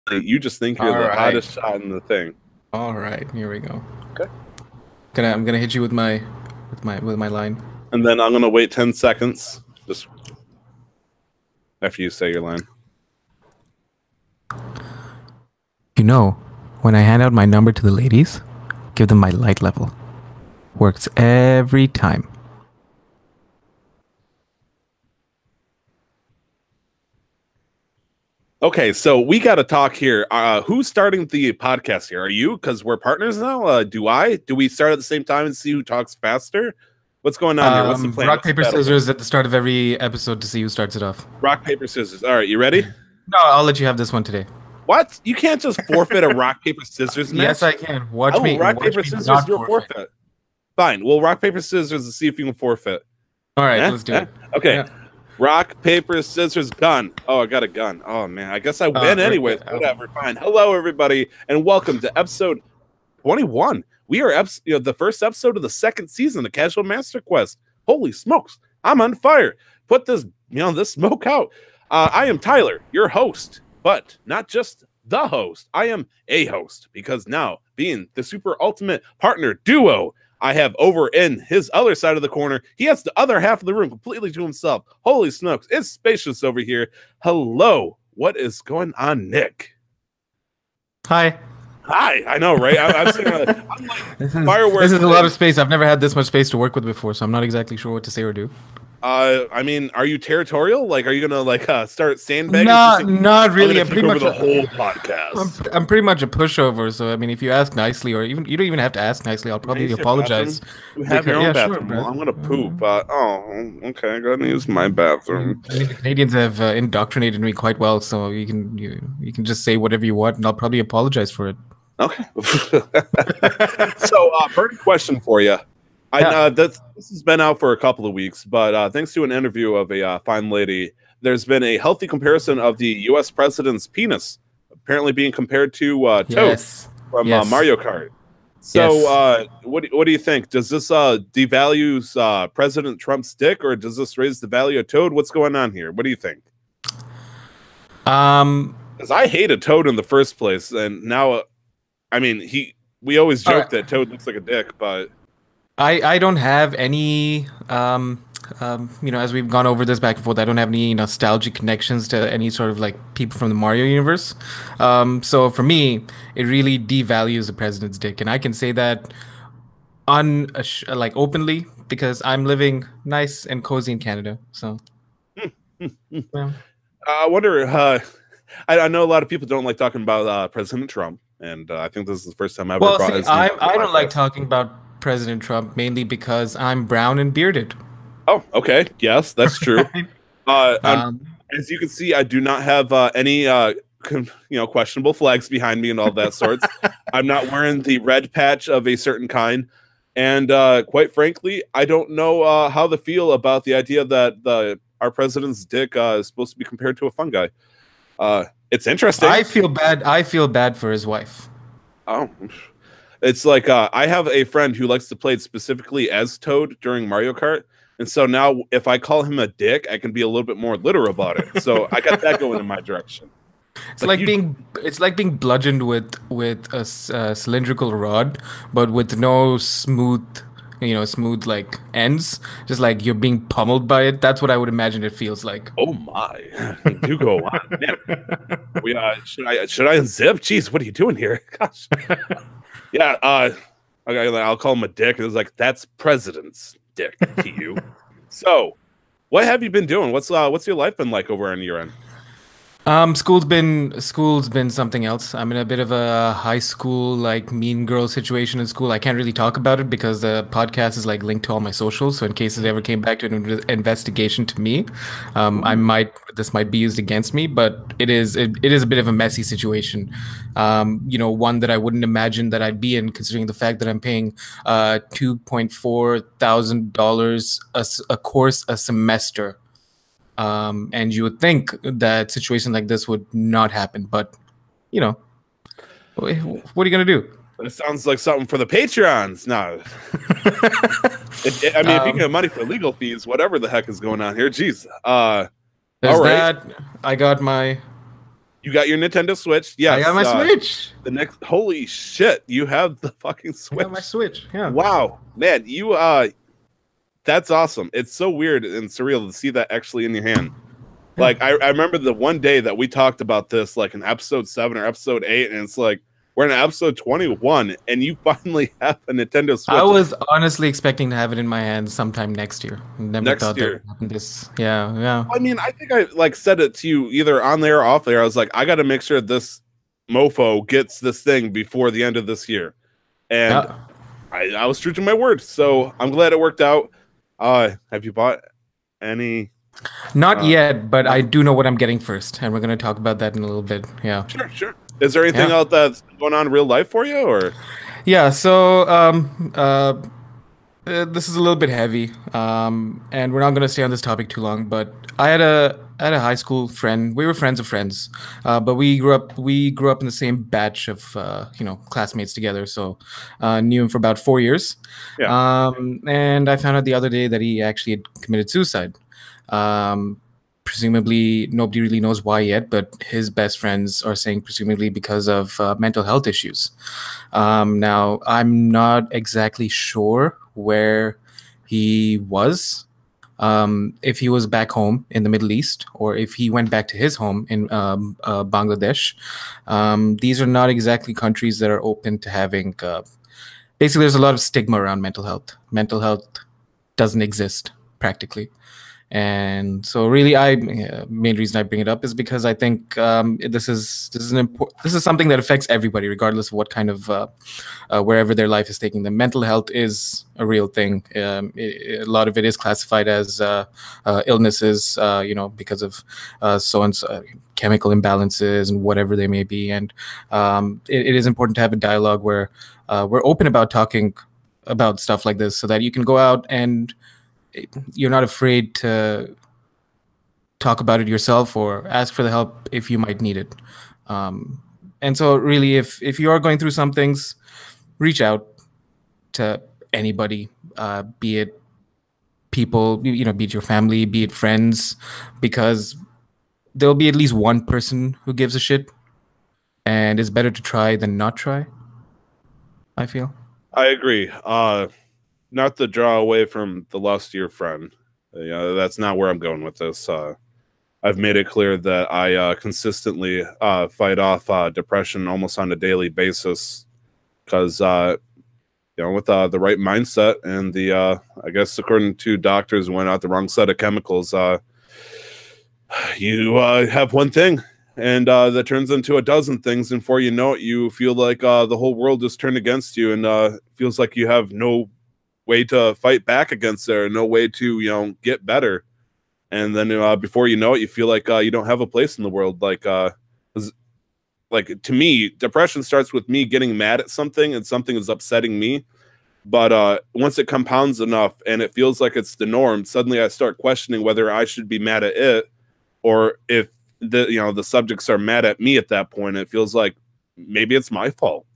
You just think you're All the right. hottest shot in the thing. All right. Here we go. Okay. I'm gonna hit you with my line. And then I'm gonna wait 10 seconds just after you say your line. You know, when I hand out my number to the ladies, give them my light level. Works every time. Okay, so we got to talk here. Who's starting the podcast here? Are you? Because we're partners now. Do I? Do we start at the same time and see who talks faster? What's going on here? What's the plan? Rock, What's the paper, battle? scissors at the start of every episode to see who starts it off. Rock, paper, scissors. All right, you ready? No, I'll let you have this one today. What? You can't just forfeit a rock, paper, scissors match? Yes, I can. Watch Oh, me. rock, Watch paper, me scissors, not you'll forfeit. forfeit. Fine. Well, rock, paper, scissors to see if you can forfeit. All right, let's do it. Okay. Yeah. Rock, paper, scissors, gun. Oh, I got a gun. Oh, man. I guess I win anyway. Whatever. Fine. Hello, everybody, and welcome to episode 21. We are the first episode of the second season of Casual Master Quest. Holy smokes. I'm on fire. Put this, this smoke out. I am Tyler, your host, but not just the host. I am a host because now, being the super ultimate partner duo, I have over in his other side of the corner, he has the other half of the room completely to himself. Holy smokes, it's spacious over here. Hello, what is going on, Nick? Hi. Hi, I know, right? I'm saying, I'm like fireworks. This is a lot of space. I've never had this much space to work with before, so I'm not exactly sure what to say or do. I mean, are you territorial? Like, are you gonna start sandbagging? Not really. I'm pretty much the whole podcast. I'm pretty much a pushover. So I mean, if you ask nicely, or even you don't even have to ask nicely, I'll probably apologize. You have your own bathroom. Sure, well, I'm gonna poop. Okay, I'm gonna use my bathroom. I mean, the Canadians have indoctrinated me quite well, so you can just say whatever you want, and I'll probably apologize for it. Okay. So, first question for you. I know this has been out for a couple of weeks, but thanks to an interview of a fine lady, there's been a healthy comparison of the U.S. president's penis apparently being compared to Toad from Mario Kart. So, what do you think? Does this devalue President Trump's dick, or does this raise the value of Toad? What's going on here? What do you think? Because I hated Toad in the first place, and now, I mean, we always joke that Toad looks like a dick, but I don't have any as we've gone over this back and forth, I don't have any nostalgic connections to any sort of like people from the Mario universe. So for me, it really devalues the president's dick, and I can say that openly because I'm living nice and cozy in Canada. So yeah. I wonder. I know a lot of people don't like talking about President Trump, and I think this is the first time I ever brought his name. I don't like talking about President Trump mainly because I'm brown and bearded. Oh, okay. Yes, that's true. As you can see, I do not have any questionable flags behind me and all that sorts. I'm not wearing the red patch of a certain kind, and quite frankly, I don't know how to feel about the idea that our president's dick is supposed to be compared to a fungi. It's interesting. I feel bad for his wife. Oh. It's like I have a friend who likes to play it specifically as Toad during Mario Kart. And so now if I call him a dick, I can be a little bit more literal about it. So I got that going in my direction. It's like being bludgeoned with a cylindrical rod, but with no smooth like ends. Just like you're being pummeled by it. That's what I would imagine it feels like. Oh my! Do go on. Man. Should I unzip? Jeez, what are you doing here? Gosh. Yeah, I'll call him a dick. It was like, that's president's dick to you. So, what have you been doing? What's your life been like over on your end? School's been something else. I'm in a bit of a high school like mean girl situation in school. I can't really talk about it because the podcast is like linked to all my socials. So in case it ever came back to an investigation to me, this might be used against me. But it is a bit of a messy situation. One that I wouldn't imagine that I'd be in, considering the fact that I'm paying $2,400 a course a semester. And you would think that situation like this would not happen, but what are you gonna do? It sounds like something for the Patreons. No, I mean, if you can get money for legal fees, whatever the heck is going on here, jeez. There's that. I got my You got your Nintendo Switch. Yes. I got my Switch. The next, holy shit, you have the fucking Switch. I got my Switch. Yeah. Wow, man, you that's awesome. It's so weird and surreal to see that actually in your hand. Like I remember the one day that we talked about this, like in episode 7 or episode 8, and it's like we're in episode 21, and you finally have a Nintendo Switch. I was honestly expecting to have it in my hands sometime next year. Never next thought year. that would happen this. Yeah. I mean, I think I like said it to you either on there or off there. I was like, I got to make sure this mofo gets this thing before the end of this year, and I was true to my word. So I'm glad it worked out. Have you bought any? Not yet, but I do know what I'm getting first, and we're going to talk about that in a little bit. Yeah. Sure. Is there anything else that's going on in real life for you, or? Yeah. So, this is a little bit heavy, and we're not going to stay on this topic too long. But I had a high school friend. We were friends of friends, but we grew up in the same batch of classmates together. So, knew him for about 4 years. Yeah. And I found out the other day that he actually had committed suicide. Presumably, nobody really knows why yet, but his best friends are saying presumably because of mental health issues. Now, I'm not exactly sure where he was, if he was back home in the Middle East or if he went back to his home in Bangladesh. These are not exactly countries that are open to having. Basically, there's a lot of stigma around mental health. Mental health doesn't exist practically. And so, really, main reason I bring it up is because I think this is something that affects everybody, regardless of what kind of wherever their life is taking them. Mental health is a real thing. A lot of it is classified as illnesses, because of so and so chemical imbalances and whatever they may be. And it is important to have a dialogue where we're open about talking about stuff like this, so that you can go out and you're not afraid to talk about it yourself or ask for the help if you might need it. And so really, if you are going through some things, reach out to anybody, be it people, be it your family, be it friends, because there'll be at least one person who gives a shit, and it's better to try than not try, I feel. I agree. Not to draw away from the lustier friend. That's not where I'm going with this. I've made it clear that I consistently fight off depression almost on a daily basis because, with the right mindset and I guess according to doctors, went out the wrong set of chemicals, you have one thing and that turns into a dozen things. And before you know it, you feel like the whole world is turned against you and feels like you have no way to fight back against it, or no way to get better. And then before you know it, you feel like you don't have a place in the world. Like to me, depression starts with me getting mad at something and something is upsetting me. But once it compounds enough and it feels like it's the norm, suddenly I start questioning whether I should be mad at it or if the subjects are mad at me at that point. It feels like maybe it's my fault.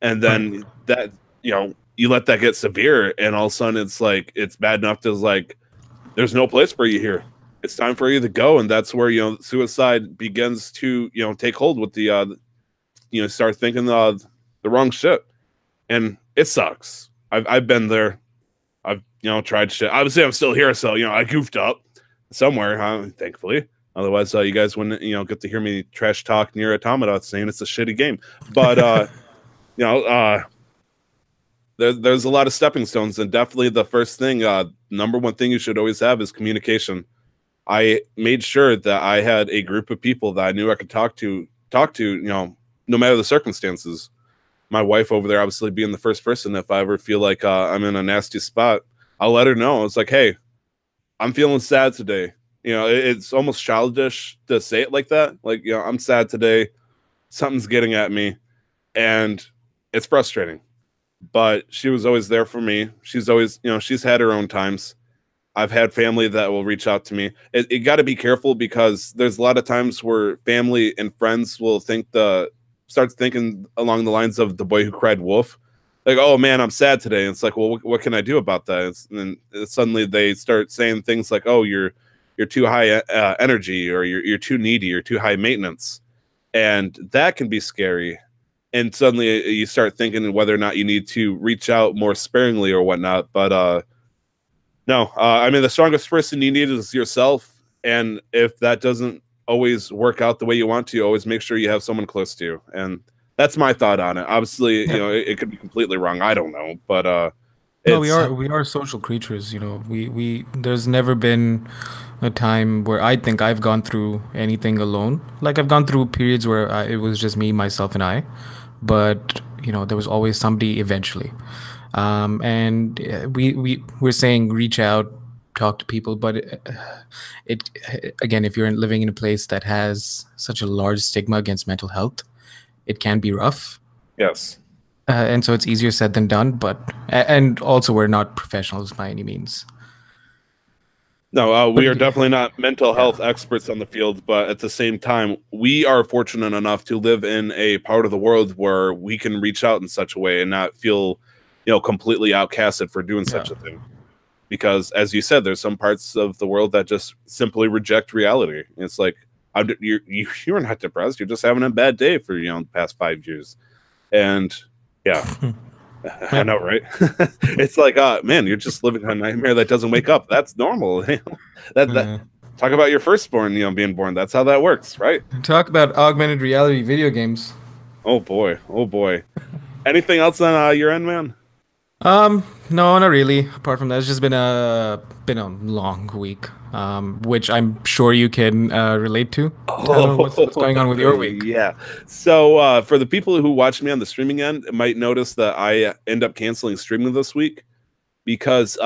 And then that, you let that get severe, and all of a sudden it's like it's bad enough to like there's no place for you here. It's time for you to go, and that's where suicide begins to take hold with the start thinking the wrong shit, and it sucks. I've been there. I've tried shit. Obviously, I'm still here, so I goofed up somewhere, thankfully. Otherwise, you guys wouldn't get to hear me trash talk Nier Automata saying it's a shitty game, but There's a lot of stepping stones, and definitely the first thing, number one thing you should always have is communication. I made sure that I had a group of people that I knew I could talk to, no matter the circumstances. My wife over there, obviously being the first person, if I ever feel like I'm in a nasty spot, I'll let her know. It's like, hey, I'm feeling sad today. It's almost childish to say it like that. Like, I'm sad today. Something's getting at me, and it's frustrating. But she was always there for me. She's always, she's had her own times. I've had family that will reach out to me. You got to be careful because there's a lot of times where family and friends will start thinking along the lines of the boy who cried wolf. Like, oh man, I'm sad today. And it's like, well, what can I do about that? And then suddenly they start saying things like, oh, you're too high energy, or you're too needy, or too high maintenance. and that can be scary. And suddenly you start thinking whether or not you need to reach out more sparingly or whatnot. But no, I mean, the strongest person you need is yourself. And if that doesn't always work out the way you want to, always make sure you have someone close to you. And that's my thought on it. Obviously, you know, it could be completely wrong. I don't know, but no, we are social creatures. You know, we there's never been a time where I think I've gone through anything alone. Like I've gone through periods where it was just me, myself, and I, but you know, there was always somebody eventually. And we're saying reach out, talk to people, but again, if you're living in a place that has such a large stigma against mental health, it can be rough. Yes. And so it's easier said than done, and also we're not professionals by any means. No, we are definitely not mental health experts on the field, but at the same time, we are fortunate enough to live in a part of the world where we can reach out in such a way and not feel, you know, completely outcasted for doing such a thing. Because, as you said, there's some parts of the world that just simply reject reality. It's like, you're not depressed. You're just having a bad day for, you know, the past 5 years. And yeah, I know, right? It's like, man, you're just living a nightmare that doesn't wake up. That's normal. Talk about your firstborn, you know, being born. That's how that works, right? Talk about augmented reality video games. Oh boy, oh boy. Anything else on your end, man? No, not really. Apart from that, it's just been a long week, which I'm sure you can relate to. What's going on with your week? Yeah. So for the people who watch me on the streaming end, might notice that I end up canceling streaming this week because,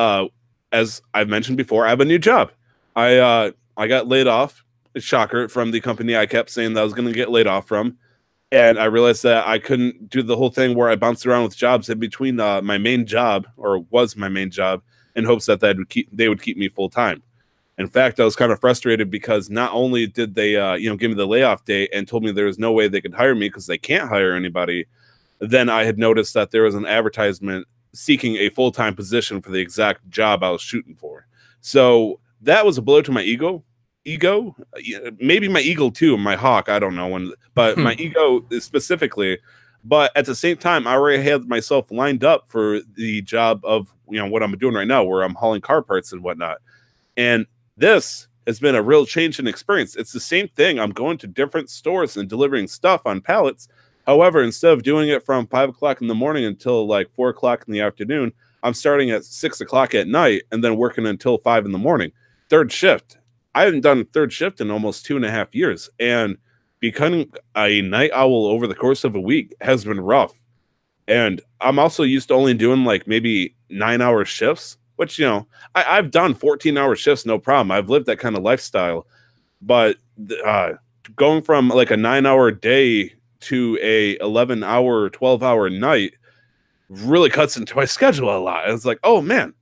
as I've mentioned before, I have a new job. I got laid off. Shocker, from the company I kept saying that I was going to get laid off from. And I realized that I couldn't do the whole thing where I bounced around with jobs in between my main job, or was my main job, in hopes that they would keep me full time. In fact, I was kind of frustrated because not only did they give me the layoff date and told me there was no way they could hire me because they can't hire anybody, then I had noticed that there was an advertisement seeking a full-time position for the exact job I was shooting for. So that was a blow to my ego, maybe my eagle too, my hawk, I don't know, but my ego specifically. But at the same time, I already had myself lined up for the job of, you know, what I'm doing right now, where I'm hauling car parts and whatnot. And this has been a real change in experience. It's the same thing. I'm going to different stores and delivering stuff on pallets. However, instead of doing it from 5 o'clock in the morning until like 4 o'clock in the afternoon, I'm starting at 6 o'clock at night and then working until 5 in the morning. Third shift. I haven't done third shift in almost 2.5 years, and becoming a night owl over the course of a week has been rough. And I'm also used to only doing like maybe 9-hour shifts, which, you know, I've done 14-hour shifts, no problem. I've lived that kind of lifestyle. But going from like a 9-hour day to a 11-hour, 12-hour night really cuts into my schedule a lot. It's like, oh man,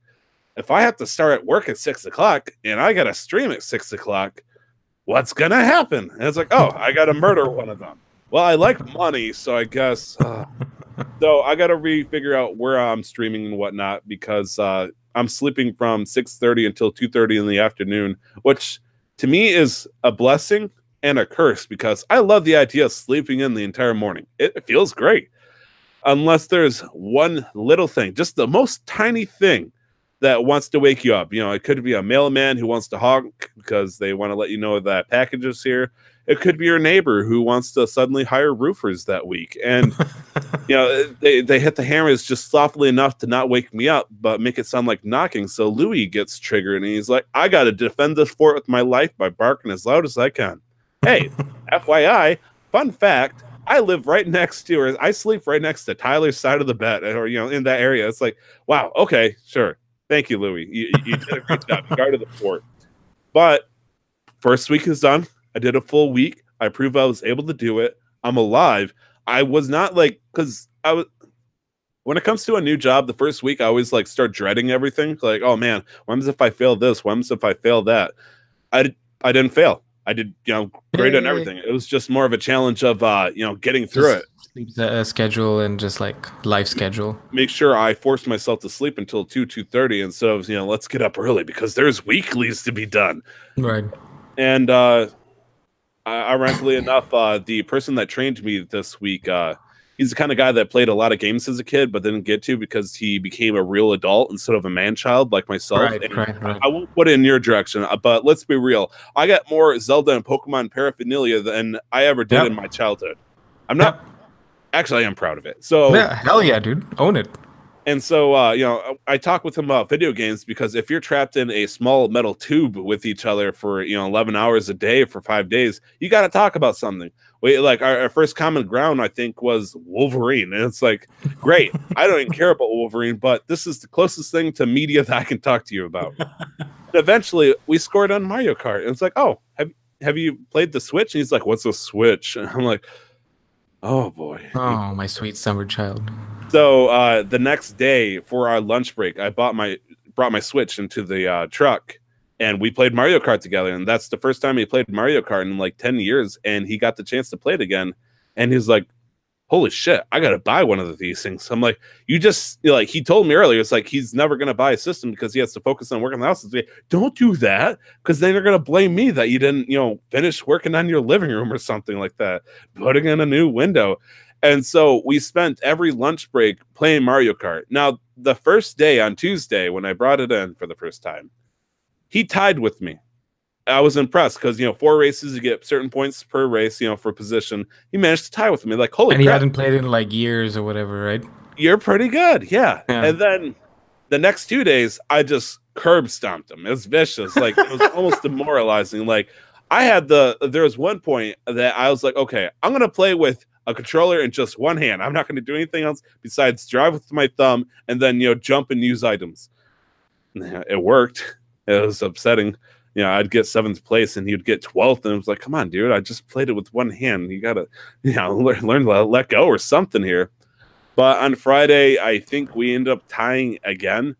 if I have to start at work at 6 o'clock and I got to stream at 6 o'clock, what's going to happen? And it's like, oh, I got to murder one of them. Well, I like money, so I guess. So I got to figure out where I'm streaming and whatnot, because I'm sleeping from 6:30 until 2:30 in the afternoon, which to me is a blessing and a curse, because I love the idea of sleeping in the entire morning. It feels great. Unless there's one little thing, just the most tiny thing that wants to wake you up. You know, it could be a mailman who wants to honk because they want to let you know that package is here. It could be your neighbor who wants to suddenly hire roofers that week. And, you know, they hit the hammers just softly enough to not wake me up, but make it sound like knocking. So Louis gets triggered and he's like, I got to defend this fort with my life by barking as loud as I can. Hey, FYI, fun fact, I live right next to, or I sleep right next to Tyler's side of the bed, or, you know, in that area. It's like, wow, okay, sure. Thank you, Louis. You did a great job. You guarded the fort. But first week is done. I did a full week. I proved I was able to do it. I'm alive. I was not like, because when it comes to a new job, the first week I always like start dreading everything. Like, oh man, what happens if I fail this? What happens if I fail that? I didn't fail. I did, you know, great on everything. It was just more of a challenge of, you know, getting through it. Sleep schedule and just like life schedule. Make sure I forced myself to sleep until 2:30 instead of, you know, let's get up early because there's weeklies to be done. Right. And Ironically enough, the person that trained me this week, he's the kind of guy that played a lot of games as a kid, but didn't get to because he became a real adult instead of a man-child like myself. Right. I won't put it in your direction, but let's be real. I got more Zelda and Pokemon paraphernalia than I ever did in my childhood. I'm not... Actually, I am proud of it. So yeah, hell yeah, dude. Own it. And so, I talk with him about video games because if you're trapped in a small metal tube with each other for, 11 hours a day for 5 days, you got to talk about something. Like our first common ground, I think, was Wolverine. And it's like, great. I don't even care about Wolverine, but this is the closest thing to media that I can talk to you about. And eventually, we scored on Mario Kart. And it's like, oh, have you played the Switch? And he's like, what's a Switch? And I'm like, oh, boy. Oh, my sweet summer child. So the next day for our lunch break, I brought my Switch into the truck, and we played Mario Kart together. And that's the first time he played Mario Kart in like 10 years, and he got the chance to play it again. And he's like, holy shit, I got to buy one of these things. I'm like, he told me earlier, it's like he's never going to buy a system because he has to focus on working on the house. Like, don't do that, because then they're going to blame me that you didn't, finish working on your living room or something like that, putting in a new window. And so we spent every lunch break playing Mario Kart. Now, the first day on Tuesday, when I brought it in for the first time, he tied with me. I was impressed because, 4 races, you get certain points per race, for position. He managed to tie with me. Like, holy crap. And he hadn't played in like years or whatever, right? You're pretty good. Yeah. And then the next 2 days, I just curb stomped him. It was vicious. Like, it was almost demoralizing. Like, there was one point that I was like, okay, I'm going to play with a controller in just one hand. I'm not going to do anything else besides drive with my thumb and then, jump and use items. It worked. It was upsetting. I'd get 7th place and he'd get 12th. And it was like, come on, dude, I just played it with one hand. You got to, learn to let go or something here. But on Friday, I think we ended up tying again.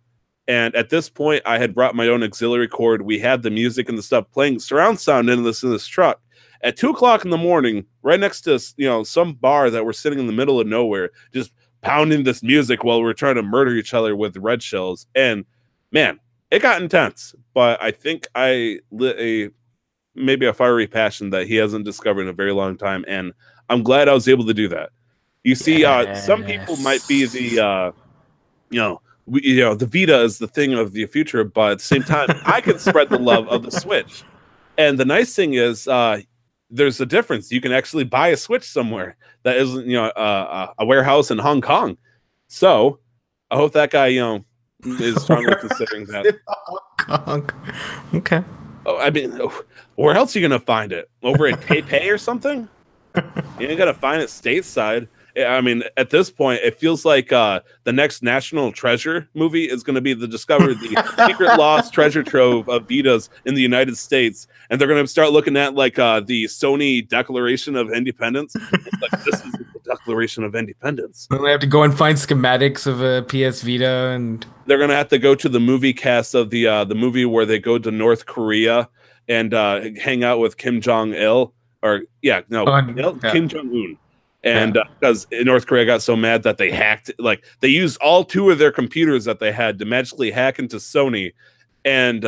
And at this point, I had brought my own auxiliary cord. We had the music and the stuff playing surround sound in this truck. At 2 o'clock in the morning, right next to some bar that we're sitting in the middle of nowhere, just pounding this music while we're trying to murder each other with red shells. And man, it got intense. But I think I lit maybe a fiery passion that he hasn't discovered in a very long time, and I'm glad I was able to do that. You see, some people might be the the Vita is the thing of the future, but at the same time, I can spread the love of the Switch. And the nice thing is, there's a difference. You can actually buy a Switch somewhere that isn't, a warehouse in Hong Kong. So I hope that guy, is strongly considering that. Hong Kong. Okay. Oh, I mean, where else are you gonna find it? Over at PayPay or something? You ain't gotta find it stateside. I mean, at this point, it feels like the next National Treasure movie is going to be the secret lost treasure trove of Vitas in the United States, and they're going to start looking at like the Sony Declaration of Independence. It's like, this is the Declaration of Independence. They have to go and find schematics of a PS Vita, and they're going to have to go to the movie cast of the movie where they go to North Korea and hang out with Kim Jong-il, Kim Jong-un. And because North Korea got so mad that they hacked, like they used all 2 of their computers that they had to magically hack into Sony and,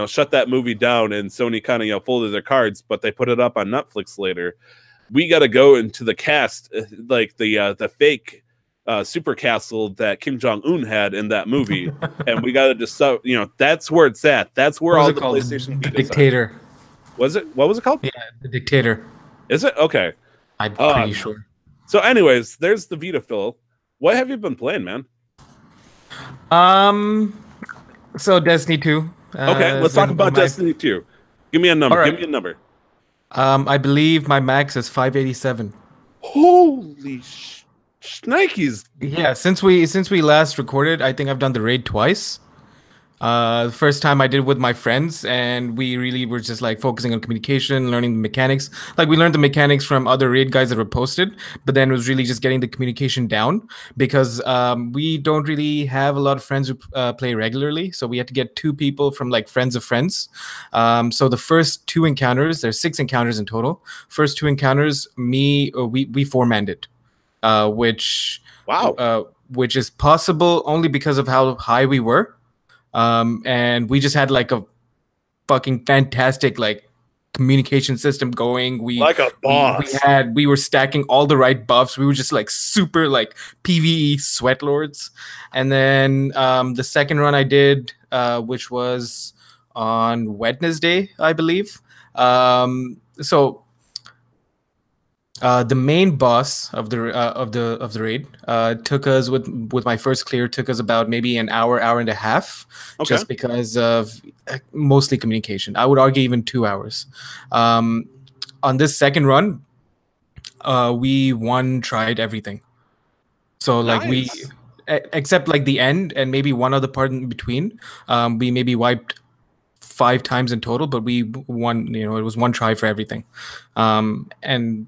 shut that movie down. And Sony kind of, folded their cards, but they put it up on Netflix later. We got to go into the cast, like the fake super castle that Kim Jong-un had in that movie. And we got to just, that's where it's at. That's where all the PlayStation The Dictator. Are. Was it? What was it called? Yeah, The Dictator. Is it? Okay. I'm pretty sure. So anyways, there's the Vita, Phil. What have you been playing, man? So Destiny 2. Okay, let's talk about Destiny 2. Give me a number. Right. Give me a number. I believe my max is 587. Holy shnikes. Yeah, since we last recorded, I think I've done the raid twice. The first time I did with my friends, and we really were just like focusing on communication, learning the mechanics. Like we learned the mechanics from other raid guys that were posted, but then it was really just getting the communication down because we don't really have a lot of friends who play regularly. So we had to get 2 people from like friends of friends. So the first 2 encounters, there's 6 encounters in total. First 2 encounters, we 4-manned it, which is possible only because of how high we were. And we just had like a fucking fantastic like communication system going. Like a boss. We were stacking all the right buffs. We were just like super like PvE sweat lords. And then the second run I did, which was on Wednesday, I believe. So the main boss of the raid took us with my first clear took us about maybe an hour and a half, just because of mostly communication. I would argue even 2 hours. On this second run, we tried everything. So like except like the end and maybe one other part in between, we maybe wiped 5 times in total, but we won. It was one try for everything, and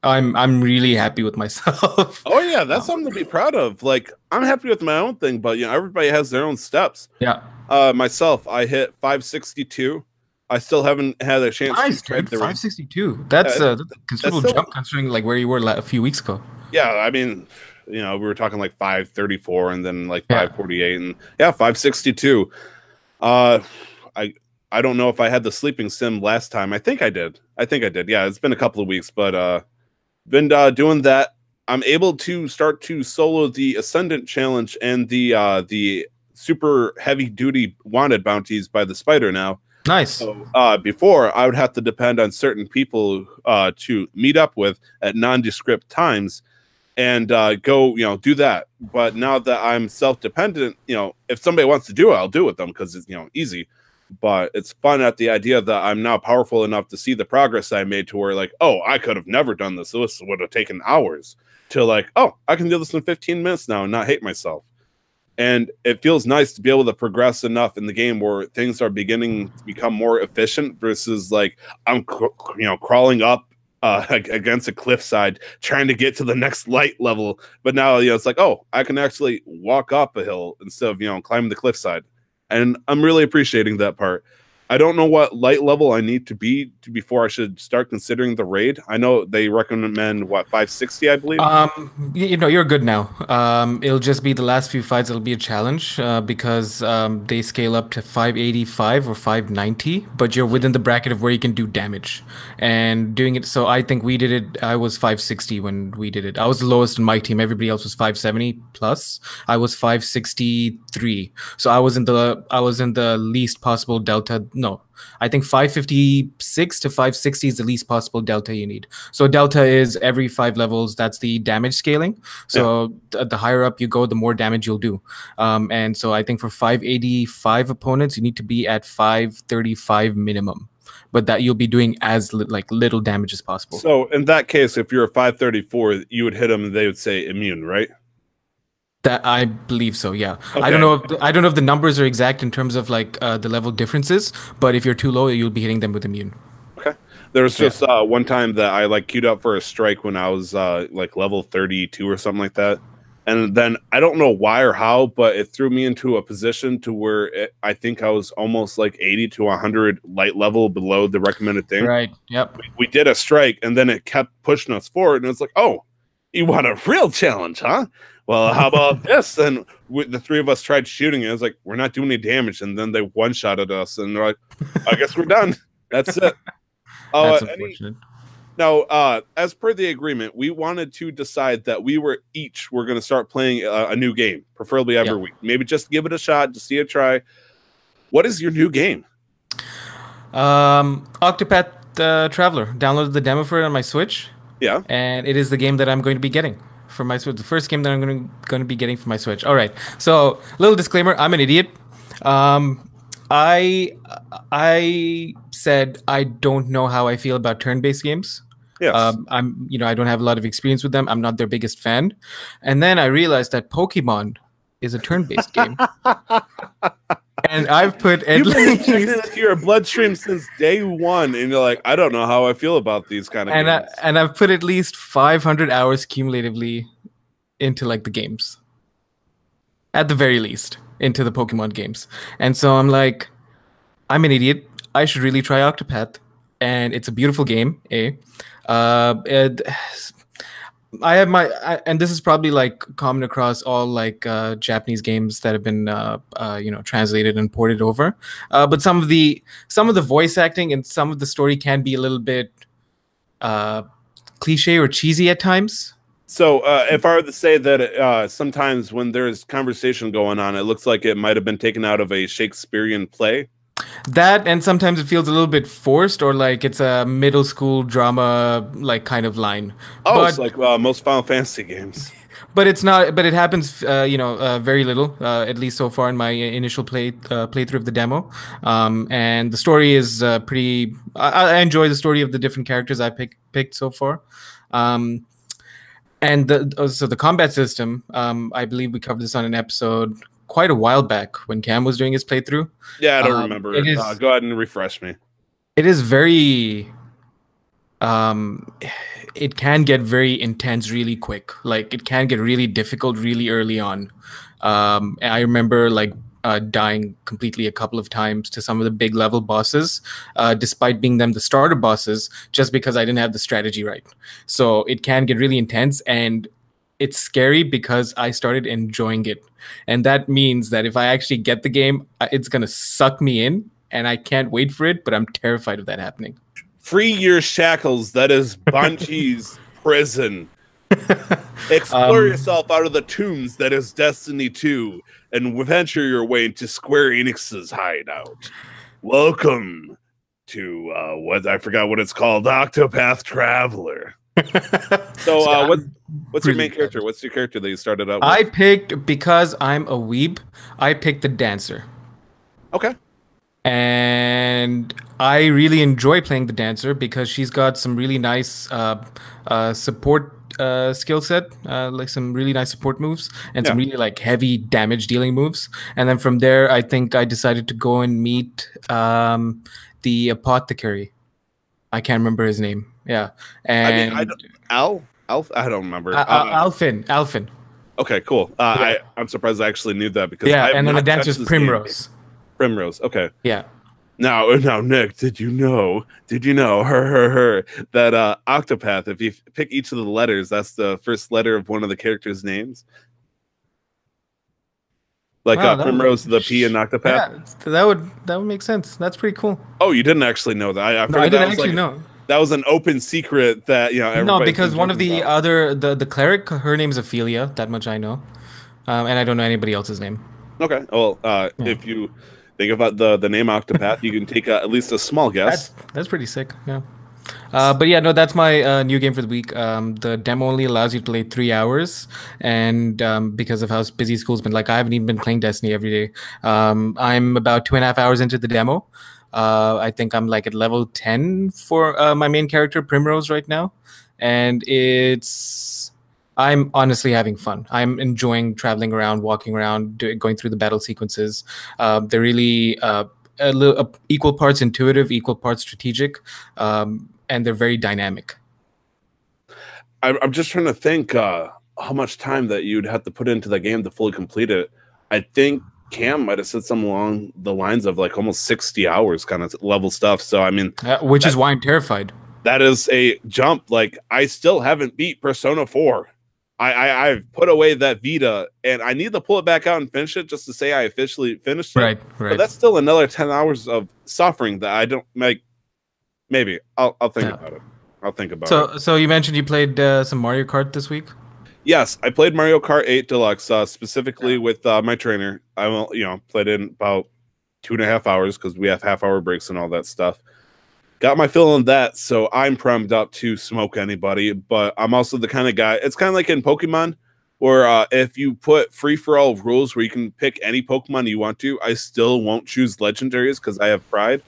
I'm really happy with myself. Oh yeah, that's something to be proud of. Like I'm happy with my own thing, but everybody has their own steps. Yeah. Myself, I hit 562. I still haven't had a chance to try the 562. That's a considerable jump considering like where you were a few weeks ago. Yeah, I mean, we were talking like 534 and then like 548 and 562. I don't know if I had the sleeping sim last time. I think I did. Yeah, it's been a couple of weeks, but been doing that. I'm able to start to solo the Ascendant challenge and the super heavy duty wanted bounties by the spider now. Nice. So, before I would have to depend on certain people to meet up with at nondescript times and go do that. But now that I'm self-dependent, if somebody wants to do it, I'll do it with them because it's easy. But it's fun at the idea that I'm now powerful enough to see the progress I made to where like, oh, I could have never done this. This would have taken hours to like, oh, I can do this in 15 minutes now and not hate myself. And it feels nice to be able to progress enough in the game where things are beginning to become more efficient versus like I'm, crawling up against a cliffside trying to get to the next light level. But now, it's like, oh, I can actually walk up a hill instead of, climbing the cliffside. And I'm really appreciating that part. I don't know what light level I need to be before I should start considering the raid. I know they recommend 560, I believe. You're good now. It'll just be the last few fights. It'll be a challenge because they scale up to 585 or 590, but you're within the bracket of where you can do damage and doing it. So I think we did it. I was 560 when we did it. I was the lowest in my team. Everybody else was 570 plus. I was 563. So I was in the least possible delta. No, I think 556 to 560 is the least possible delta you need. So delta is every 5 levels. That's the damage scaling. So the higher up you go, the more damage you'll do. And so I think for 585 opponents, you need to be at 535 minimum. But that you'll be doing as little damage as possible. So in that case, if you're a 534, you would hit them and they would say immune, right? That I believe so, yeah. Okay. I don't know if the numbers are exact in terms of like the level differences, but if you're too low, you'll be hitting them with immune. Okay. There was just one time that I like queued up for a strike when I was like level 32 or something like that, and then I don't know why or how, but it threw me into a position to where I think I was almost like 80 to 100 light level below the recommended thing. Right. Yep. We did a strike, and then it kept pushing us forward, and it's like, oh, you want a real challenge, huh? Well, how about this? And the 3 of us tried shooting it. It was like, we're not doing any damage. And then they one-shotted us. And they're like, I guess we're done. That's it. That's unfortunate. Now, as per the agreement, we wanted to decide that we were going to start playing a new game, preferably every week. Maybe just give it a shot, just see it try. What is your new game? Octopath Traveler. Downloaded the demo for it on my Switch. Yeah. And it is the game that I'm going to be getting for my Switch. The first game that I'm going to be getting for my Switch. All right. So, little disclaimer: I'm an idiot. I said I don't know how I feel about turn-based games. Yes. I don't have a lot of experience with them. I'm not their biggest fan. And then I realized that Pokemon is a turn-based game. And I've put You've been injecting it into your bloodstream since day one, and you're like, I don't know how I feel about these kind of games. And I've put at least 500 hours cumulatively into like the games. At the very least, into the Pokemon games. And so I'm like, I'm an idiot. I should really try Octopath. And it's a beautiful game, I have and this is probably like common across all like Japanese games that have been translated and ported over. But some of the voice acting and some of the story can be a little bit cliche or cheesy at times. So if I were to say that sometimes when there's conversation going on, it looks like it might have been taken out of a Shakespearean play. That, and sometimes it feels a little bit forced, or like it's a middle school drama like kind of line. Oh, it's like most Final Fantasy games. But it's not. But it happens, very little. At least so far in my initial playthrough of the demo. And the story is pretty. I enjoy the story of the different characters I picked so far. And the combat system. I believe we covered this on an episode quite a while back when Cam was doing his playthrough. Yeah, I don't remember. Go ahead and refresh me. It is very. It can get very intense really quick. Like it can get really difficult really early on. And I remember like dying completely a couple of times to some of the big level bosses, despite being them the starter bosses, just because I didn't have the strategy right. So it can get really intense, and it's scary because I started enjoying it. And that means that if I actually get the game, it's going to suck me in, and I can't wait for it, but I'm terrified of that happening. Free your shackles. That is Bungie's prison. Explore yourself out of the tombs that is Destiny 2 and venture your way into Square Enix's hideout. Welcome to what I forgot what it's called, Octopath Traveler. So what's your main character? What's your character that you started out with? I picked, because I'm a weeb, I picked the dancer. Okay. And I really enjoy playing the dancer because she's got some really nice support skill set, like some really nice support moves and some really like heavy damage dealing moves. And then from there, I think I decided to go and meet the apothecary. I can't remember his name. Yeah, and I don't remember. Alphen. Okay, cool. I'm surprised I actually knew that because and then the dancer's Primrose. Primrose. Okay. Yeah. Now, Nick, did you know that Octopath, if you pick each of the letters, that's the first letter of one of the characters' names? Like Primrose, the P in Octopath? Yeah, that would make sense. That's pretty cool. Oh, you didn't actually know that? I didn't actually know. That was an open secret that, everybody... No, because one of the the cleric, her name's Ophelia, that much I know. And I don't know anybody else's name. Okay. Well, if you think about the name Octopath, you can take at least a small guess. That's pretty sick. Yeah. But yeah, no, that's my new game for the week. The demo only allows you to play 3 hours, and because of how busy school's been, like I haven't even been playing Destiny every day. I'm about 2.5 hours into the demo. I think I'm like at level 10 for my main character Primrose right now, and I'm honestly having fun. I'm enjoying traveling around, walking around, going through the battle sequences. They're really equal parts intuitive, equal parts strategic, and they're very dynamic. I'm just trying to think how much time that you'd have to put into the game to fully complete it. I think Cam might have said something along the lines of like almost 60 hours kind of level stuff. So, I mean... which is why I'm terrified. That is a jump. Like, I still haven't beat Persona 4. I've put away that Vita, and I need to pull it back out and finish it just to say I officially finished it. Right. But that's still another 10 hours of suffering that I don't make. Maybe I'll think about it. I'll think about it. So you mentioned you played some Mario Kart this week? Yes, I played Mario Kart 8 Deluxe specifically with my trainer. I played in about 2.5 hours because we have half-hour breaks and all that stuff. Got my fill on that, so I'm primed up to smoke anybody, but I'm also the kind of guy, it's kind of like in Pokemon, where if you put free-for-all rules where you can pick any Pokemon you want to, I still won't choose legendaries because I have pride.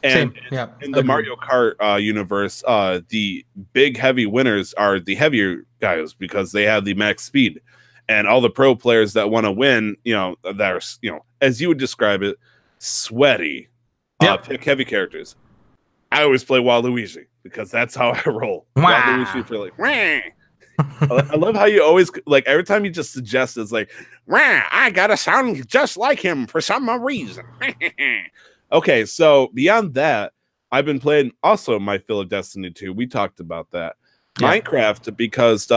And in the Mario Kart universe, the big heavy winners are the heavier guys because they have the max speed. And all the pro players that want to win, that are, as you would describe it, sweaty, pick heavy characters. I always play Waluigi because that's how I roll. Waluigi for like, I love how you always, like, every time you just suggest it's like, I gotta sound just like him for some reason. Okay, so beyond that, I've been playing also my fill of Destiny 2. We talked about that. Minecraft because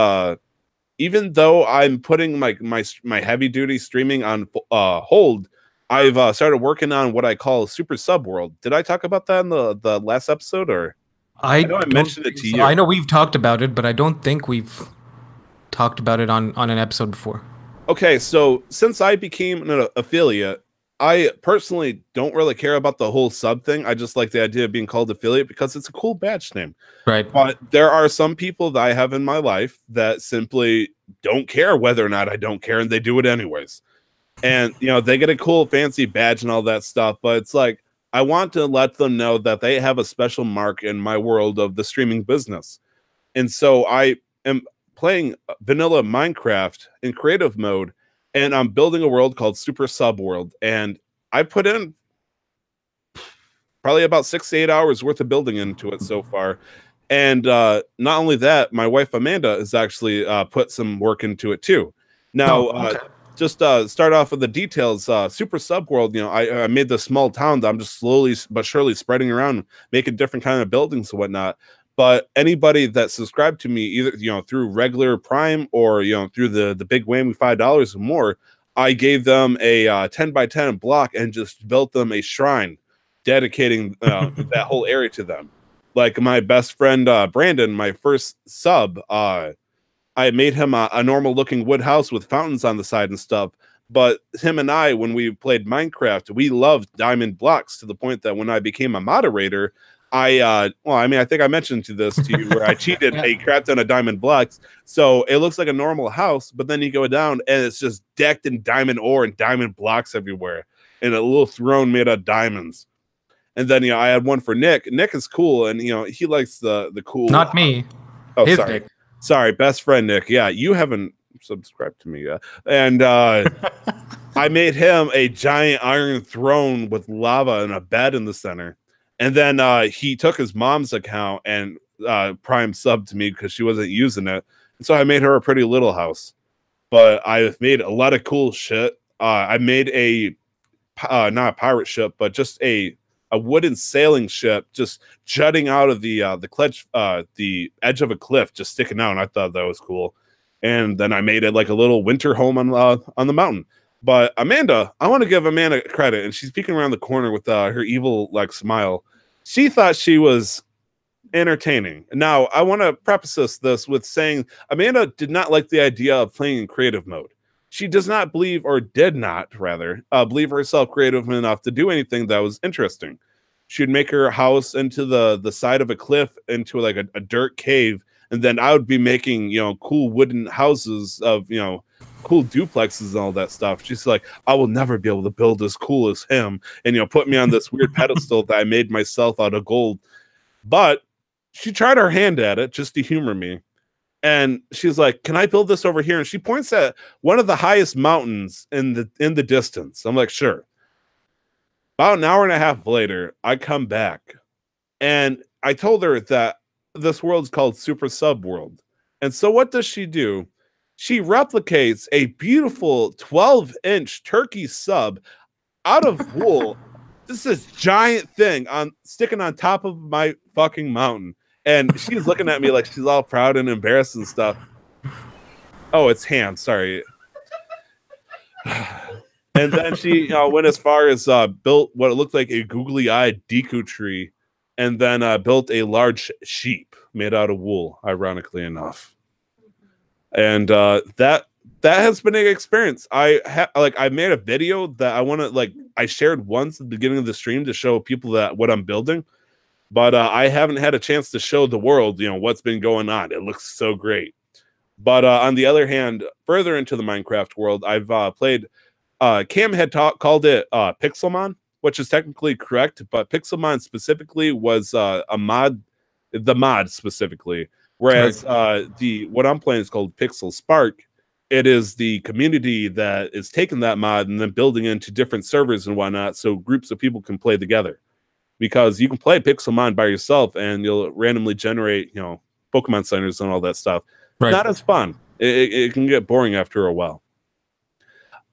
even though I'm putting my heavy duty streaming on hold, I've started working on what I call Super Sub World. Did I talk about that in the last episode, or I know I mentioned it to you? I know we've talked about it, but I don't think we've talked about it on an episode before. Okay, so since I became an affiliate, I personally don't really care about the whole sub thing. I just like the idea of being called affiliate because it's a cool badge name. Right. But there are some people that I have in my life that simply don't care whether or not I don't care, and they do it anyways. And, you know, they get a cool fancy badge and all that stuff, but it's like, I want to let them know that they have a special mark in my world of the streaming business. And so I am playing vanilla Minecraft in creative mode, and I'm building a world called Super Sub World. And I put in probably about 6 to 8 hours worth of building into it so far. And not only that, my wife Amanda has actually put some work into it too. Now, just start off with the details. Super Sub World, you know, I made this small town that I'm just slowly but surely spreading around, making different kind of buildings and whatnot. But anybody that subscribed to me, either, you know, through regular Prime or, you know, through the big whammy $5 or more, I gave them a 10 by 10 block and just built them a shrine dedicating that whole area to them. Like my best friend Brandon, my first sub, I made him a normal looking wood house with fountains on the side and stuff. But him and I, when we played Minecraft, we loved diamond blocks to the point that when I became a moderator, I think I mentioned to you where I cheated a crap ton of diamond blocks. So it looks like a normal house, but then you go down and it's just decked in diamond ore and diamond blocks everywhere, and a little throne made of diamonds. And then, you know, I had one for Nick. Nick is cool, and, you know, he likes the cool. Not me. Oh, sorry. Nick. Sorry, best friend Nick. Yeah, you haven't subscribed to me yet. And I made him a giant iron throne with lava and a bed in the center. And then he took his mom's account and Prime subbed to me because she wasn't using it. And so I made her a pretty little house. But I've made a lot of cool shit. I made not a pirate ship, but just a wooden sailing ship just jutting out of the edge of a cliff, just sticking out. And I thought that was cool. And then I made it like a little winter home on the mountain. But Amanda, I want to give Amanda credit, and she's peeking around the corner with her evil like smile. She thought she was entertaining. Now, I want to preface this with saying Amanda did not like the idea of playing in creative mode. She does not believe, or did not rather, believe herself creative enough to do anything that was interesting. She'd make her house into the side of a cliff, into like a dirt cave, and then I would be making, you know, cool wooden houses of, you know, cool duplexes and all that stuff. She's like, I will never be able to build as cool as him, and, you know, put me on this weird pedestal that I made myself out of gold. But she tried her hand at it just to humor me. And she's like, can I build this over here? And she points at one of the highest mountains in the distance. I'm like, sure. About an hour and a half later, I come back and I told her that this world's called Super Sub World. And so what does she do? She replicates a beautiful 12-inch turkey sub out of wool. This is giant thing sticking on top of my fucking mountain. And she's looking at me like she's all proud and embarrassed and stuff. Oh, it's ham. Sorry. And then she went as far as built what it looked like a googly-eyed Deku tree, and then built a large sheep made out of wool, ironically enough. And that has been an experience. I made a video that I shared once at the beginning of the stream to show people that what I'm building, but I haven't had a chance to show the world, you know, what's been going on. It looks so great. But on the other hand, further into the Minecraft world, I've played. Cam had called it Pixelmon, which is technically correct, but Pixelmon specifically was a mod, the mod specifically. Whereas what I'm playing is called Pixel Spark. It is the community that is taking that mod and then building into different servers and whatnot, so groups of people can play together. Because you can play Pixelmon by yourself and you'll randomly generate, you know, Pokemon centers and all that stuff. Right. Not as fun. It can get boring after a while.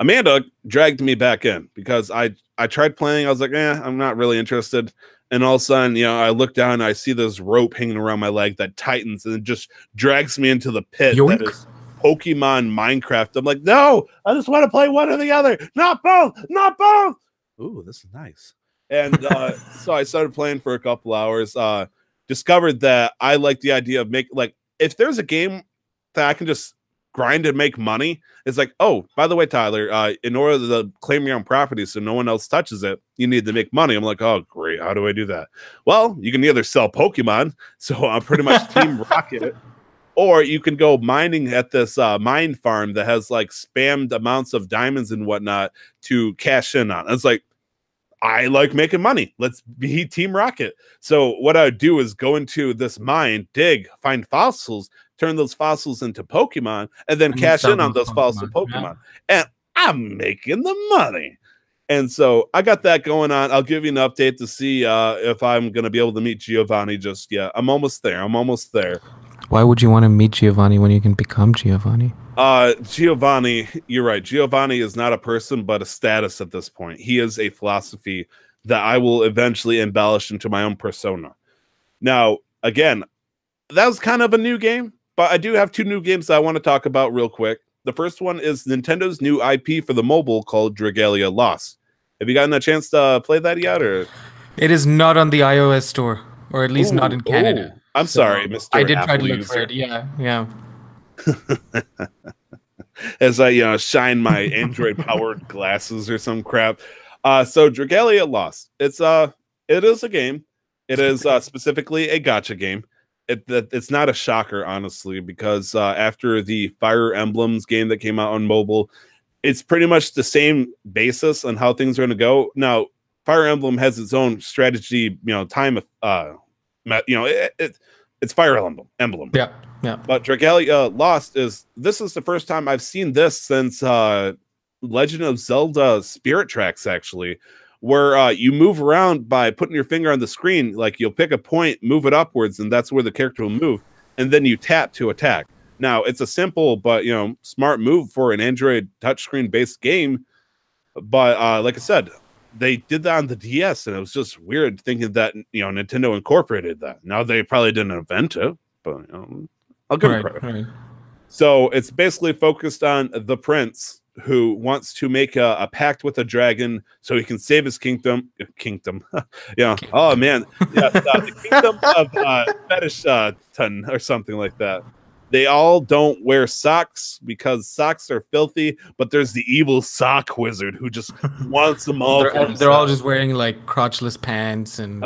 Amanda dragged me back in because I tried playing. I was like, I'm not really interested. And all of a sudden, you know, I look down and I see this rope hanging around my leg that tightens and it just drags me into the pit Yoink. that is Pokemon Minecraft. I'm like, no, I just want to play one or the other. Not both. Not both. Ooh, this is nice. And so I started playing for a couple hours. Discovered that I like the idea of if there's a game that I can just grind and make money, it's like, oh, by the way, Tyler, in order to claim your own property so no one else touches it, you need to make money. I'm like, oh, great. How do I do that? Well, you can either sell Pokemon, so I'm pretty much Team Rocket, or you can go mining at this mine farm that has like spammed amounts of diamonds and whatnot to cash in on. It's like, I like making money. Let's be Team Rocket. So what I would do is go into this mine, dig, find fossils, turn those fossils into Pokemon, and then cash in on those fossil Pokemon. Yeah. And I'm making the money. And so I got that going on. I'll give you an update to see if I'm going to be able to meet Giovanni just yet. I'm almost there. I'm almost there. Why would you want to meet Giovanni when you can become Giovanni? Giovanni, you're right. Giovanni is not a person, but a status at this point. He is a philosophy that I will eventually embellish into my own persona. Now, again, that was kind of a new game, but I do have 2 new games that I want to talk about real quick. The first one is Nintendo's new IP for the mobile called Dragalia Lost. Have you gotten a chance to play that yet? Or it is not on the iOS store, or at least not in Canada. I'm sorry, Mr. I did Apple try to look user. for it. Yeah. As I shine my Android powered glasses or some crap. So Dragalia Lost. It is a game. It is specifically a gacha game. It's not a shocker, honestly, because after the Fire Emblems game that came out on mobile, it's pretty much the same basis on how things are going to go. Now, Fire Emblem has its own strategy, time it's Fire Emblem. Yeah. But Dragalia Lost is the first time I've seen this since Legend of Zelda Spirit Tracks, actually, where you move around by putting your finger on the screen. Like, you'll pick a point, move it upwards, and that's where the character will move, and then you tap to attack. Now, it's a simple but smart move for an Android touchscreen based game. But like I said, they did that on the DS, and it was just weird thinking that Nintendo incorporated that. Now, they probably didn't invent it, but I'll give them credit. Right. So it's basically focused on the prince who wants to make a pact with a dragon so he can save his kingdom. Oh man, the kingdom of Fetiston or something like that. They all don't wear socks because socks are filthy, but there's the evil sock wizard who just wants them all. They're all just wearing like crotchless pants and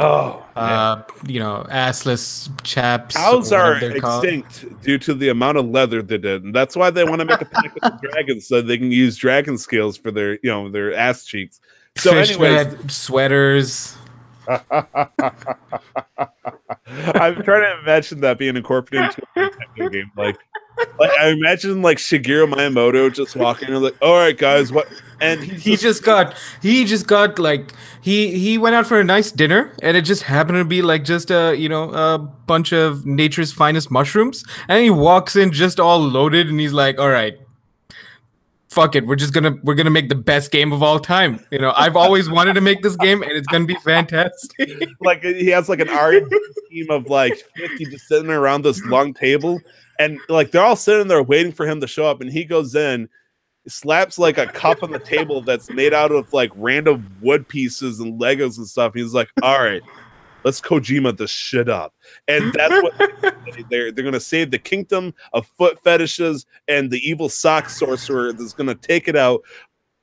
assless chaps. Cows are extinct due to the amount of leather they did, and that's why they want to make a pact with the dragons so they can use dragon scales for their their ass cheeks. So, anyways, sweaters. I'm trying to imagine that being incorporated into a Nintendo game. Like I imagine like Shigeru Miyamoto just walking and like, all right, guys, what? And he just got like he went out for a nice dinner, and it just happened to be like just a bunch of nature's finest mushrooms, and he walks in just all loaded, and he's like, all right, fuck it, we're gonna make the best game of all time. I've always wanted to make this game, and it's gonna be fantastic. Like, he has like an R&D team of like 50 just sitting around this long table, and like they're all sitting there waiting for him to show up, and he goes in, slaps like a cup on the table that's made out of like random wood pieces and Legos and stuff. He's like, all right, let's Kojima this shit up. And that's what they're going to save the kingdom of foot fetishes and the evil sock sorcerer that's going to take it out.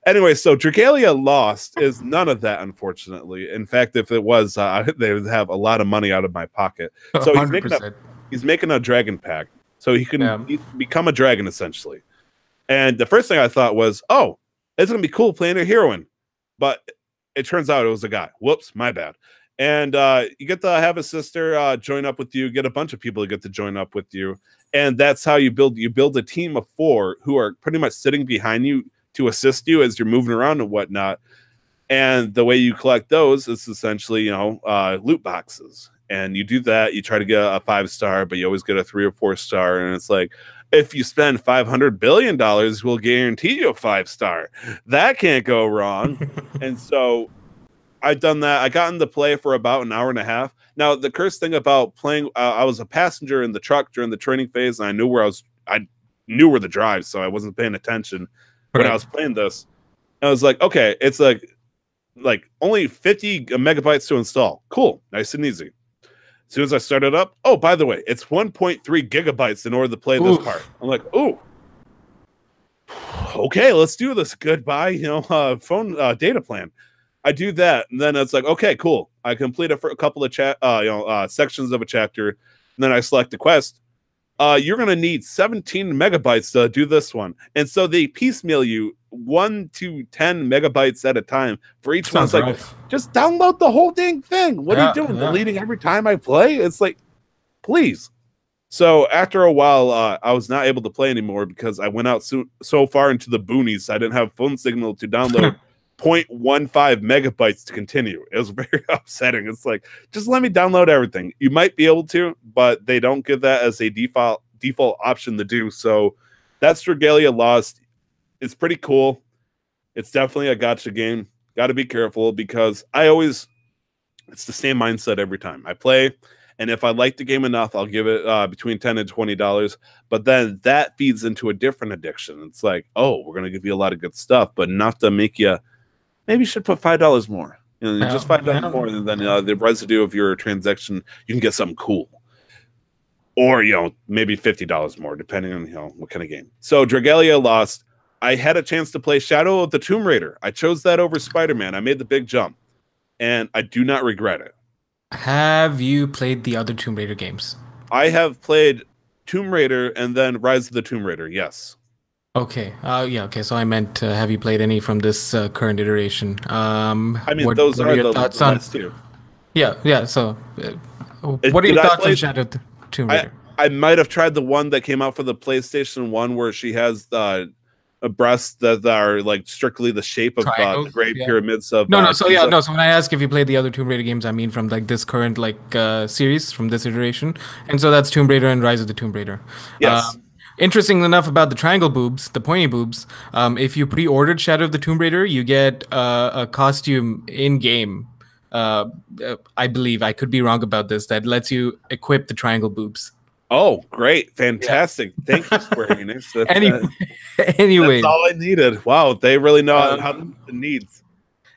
Anyway, so Dragalia Lost is none of that, unfortunately. In fact, if it was, they would have a lot of money out of my pocket. So he's making a dragon pack so he can become a dragon, essentially. And the first thing I thought was, oh, it's going to be cool playing a heroine. But it turns out it was a guy. Whoops, my bad. And you get to have a sister join up with you, get a bunch of people to get to join up with you. And that's how you build a team of 4 who are pretty much sitting behind you to assist you as you're moving around and whatnot. And the way you collect those is essentially, loot boxes. And you do that, you try to get a 5-star, but you always get a 3 or 4-star. And it's like, if you spend $500 billion, we'll guarantee you a 5-star. That can't go wrong. And so I've done that. I got into play for about an hour and a half. Now, the cursed thing about playing, I was a passenger in the truck during the training phase, and I knew where the drive, so I wasn't paying attention when I was playing this. And I was like, okay, it's like only 50 megabytes to install. Cool, nice and easy. As soon as I started up, oh, by the way, it's 1.3 gigabytes in order to play this part. I'm like, ooh, okay, let's do this. Goodbye, phone data plan. I do that, and then it's like, okay, cool. I complete a couple of sections of a chapter, and then I select the quest. You're going to need 17 megabytes to do this one. And so they piecemeal you 1 to 10 megabytes at a time for each one. It's like, just download the whole dang thing. What are you doing? Deleting every time I play? It's like, please. So after a while, I was not able to play anymore because I went out so far into the boonies. I didn't have phone signal to download 0.15 megabytes to continue. It was very upsetting. It's like, just let me download everything. You might be able to, but they don't give that as a default option to do. So that's Dragalia Lost. It's pretty cool. It's definitely a gotcha game. Got to be careful because it's the same mindset every time I play. And if I like the game enough, I'll give it between $10 and $20. But then that feeds into a different addiction. It's like, oh, we're going to give you a lot of good stuff, but enough to make you maybe you should put $5 more. Just $5 more, and then the residue of your transaction, you can get something cool. Or, maybe $50 more, depending on, what kind of game. So Dragalia Lost. I had a chance to play Shadow of the Tomb Raider. I chose that over Spider-Man. I made the big jump, and I do not regret it. Have you played the other Tomb Raider games? I have played Tomb Raider and then Rise of the Tomb Raider, yes. Okay. Okay. So I meant, have you played any from this current iteration? I mean, those are the last two. Yeah. So, what are your thoughts on Shadow of the Tomb Raider? I might have tried the one that came out for the PlayStation 1 where she has breasts that are like strictly the shape of the Great Pyramids of. So when I ask if you played the other Tomb Raider games, I mean from like this current series from this iteration, and so that's Tomb Raider and Rise of the Tomb Raider. Yes. Interesting enough about the triangle boobs, the pointy boobs, if you pre-ordered Shadow of the Tomb Raider, you get a costume in-game. I believe, I could be wrong about this, that lets you equip the triangle boobs. Oh, great. Fantastic. Yeah. Thank you, Square Enix. Anyway. That's all I needed. Wow, they really know how the needs.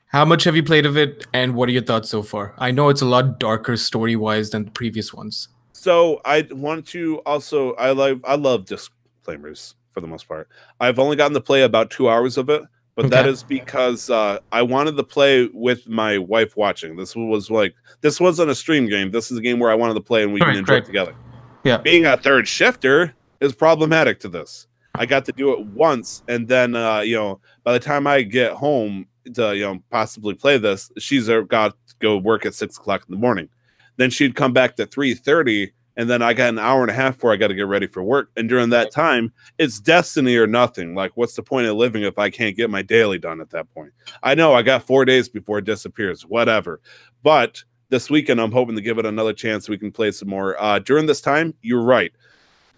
How much have you played of it, and what are your thoughts so far? I know it's a lot darker story-wise than the previous ones. So I want to also I love disclaimers for the most part. I've only gotten to play about 2 hours of it, but that is because I wanted to play with my wife watching. This wasn't a stream game. This is a game where I wanted to play and we can enjoy it together. Yeah. Being a third shifter is problematic to this. I got to do it once, and then by the time I get home to possibly play this, she's got to go work at 6 o'clock in the morning. Then she'd come back to 3:30, and then I got an hour and a half before I got to get ready for work. And during that time, it's destiny or nothing. Like, what's the point of living if I can't get my daily done at that point? I know I got 4 days before it disappears, whatever. But this weekend, I'm hoping to give it another chance. We can play some more. During this time, you're right.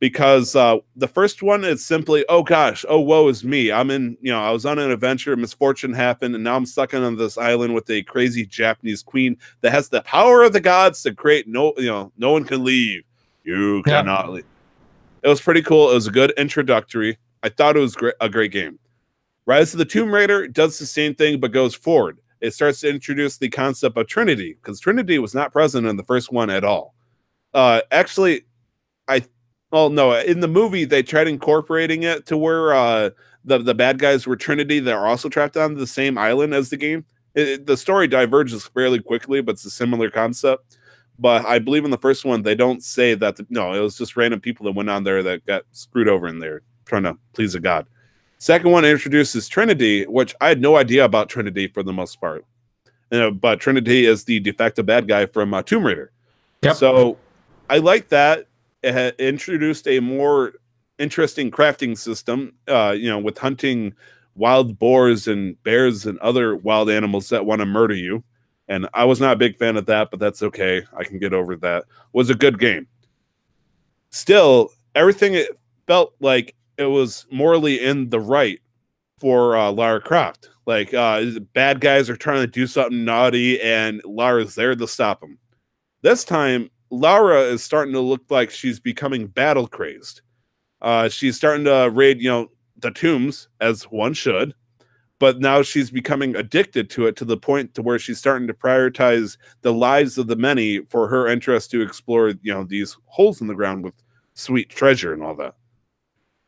Because the first one is simply, oh gosh, oh woe is me. I was on an adventure, misfortune happened, and now I'm stuck on this island with a crazy Japanese queen that has the power of the gods to create no one can leave. You cannot leave. It was pretty cool. It was a good introductory. I thought it was a great game. Rise of the Tomb Raider does the same thing but goes forward. It starts to introduce the concept of Trinity, because Trinity was not present in the first one at all. Actually, in the movie, they tried incorporating it to where the bad guys were Trinity that are also trapped on the same island as the game. The story diverges fairly quickly, but it's a similar concept. But I believe in the first one, they don't say that. It was just random people that went on there that got screwed over in there trying to please a god. Second one introduces Trinity, which I had no idea about Trinity for the most part. But Trinity is the de facto bad guy from Tomb Raider. Yep. So I like that. It had introduced a more interesting crafting system, with hunting wild boars and bears and other wild animals that want to murder you. And I was not a big fan of that, but that's okay. I can get over that. It was a good game. Still, everything it felt like it was morally in the right for Lara Croft. Like bad guys are trying to do something naughty, and Lara's there to stop them. This time, Lara is starting to look like she's becoming battle crazed. She's starting to raid, the tombs as one should, but now she's becoming addicted to it to the point to where she's starting to prioritize the lives of the many for her interest to explore, these holes in the ground with sweet treasure and all that.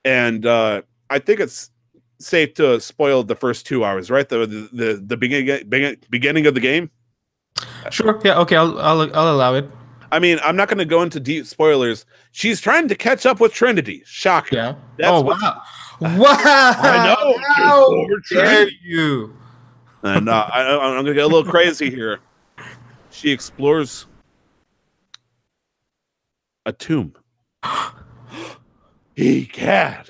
And I think it's safe to spoil the first 2 hours, right? The beginning of the game. Sure. Yeah. Okay. I'll allow it. I mean, I'm not going to go into deep spoilers. She's trying to catch up with Trinity. Shocker. Yeah. That's wow. Wow. I know. How dare you? And I'm going to get a little crazy here. She explores a tomb. Egad.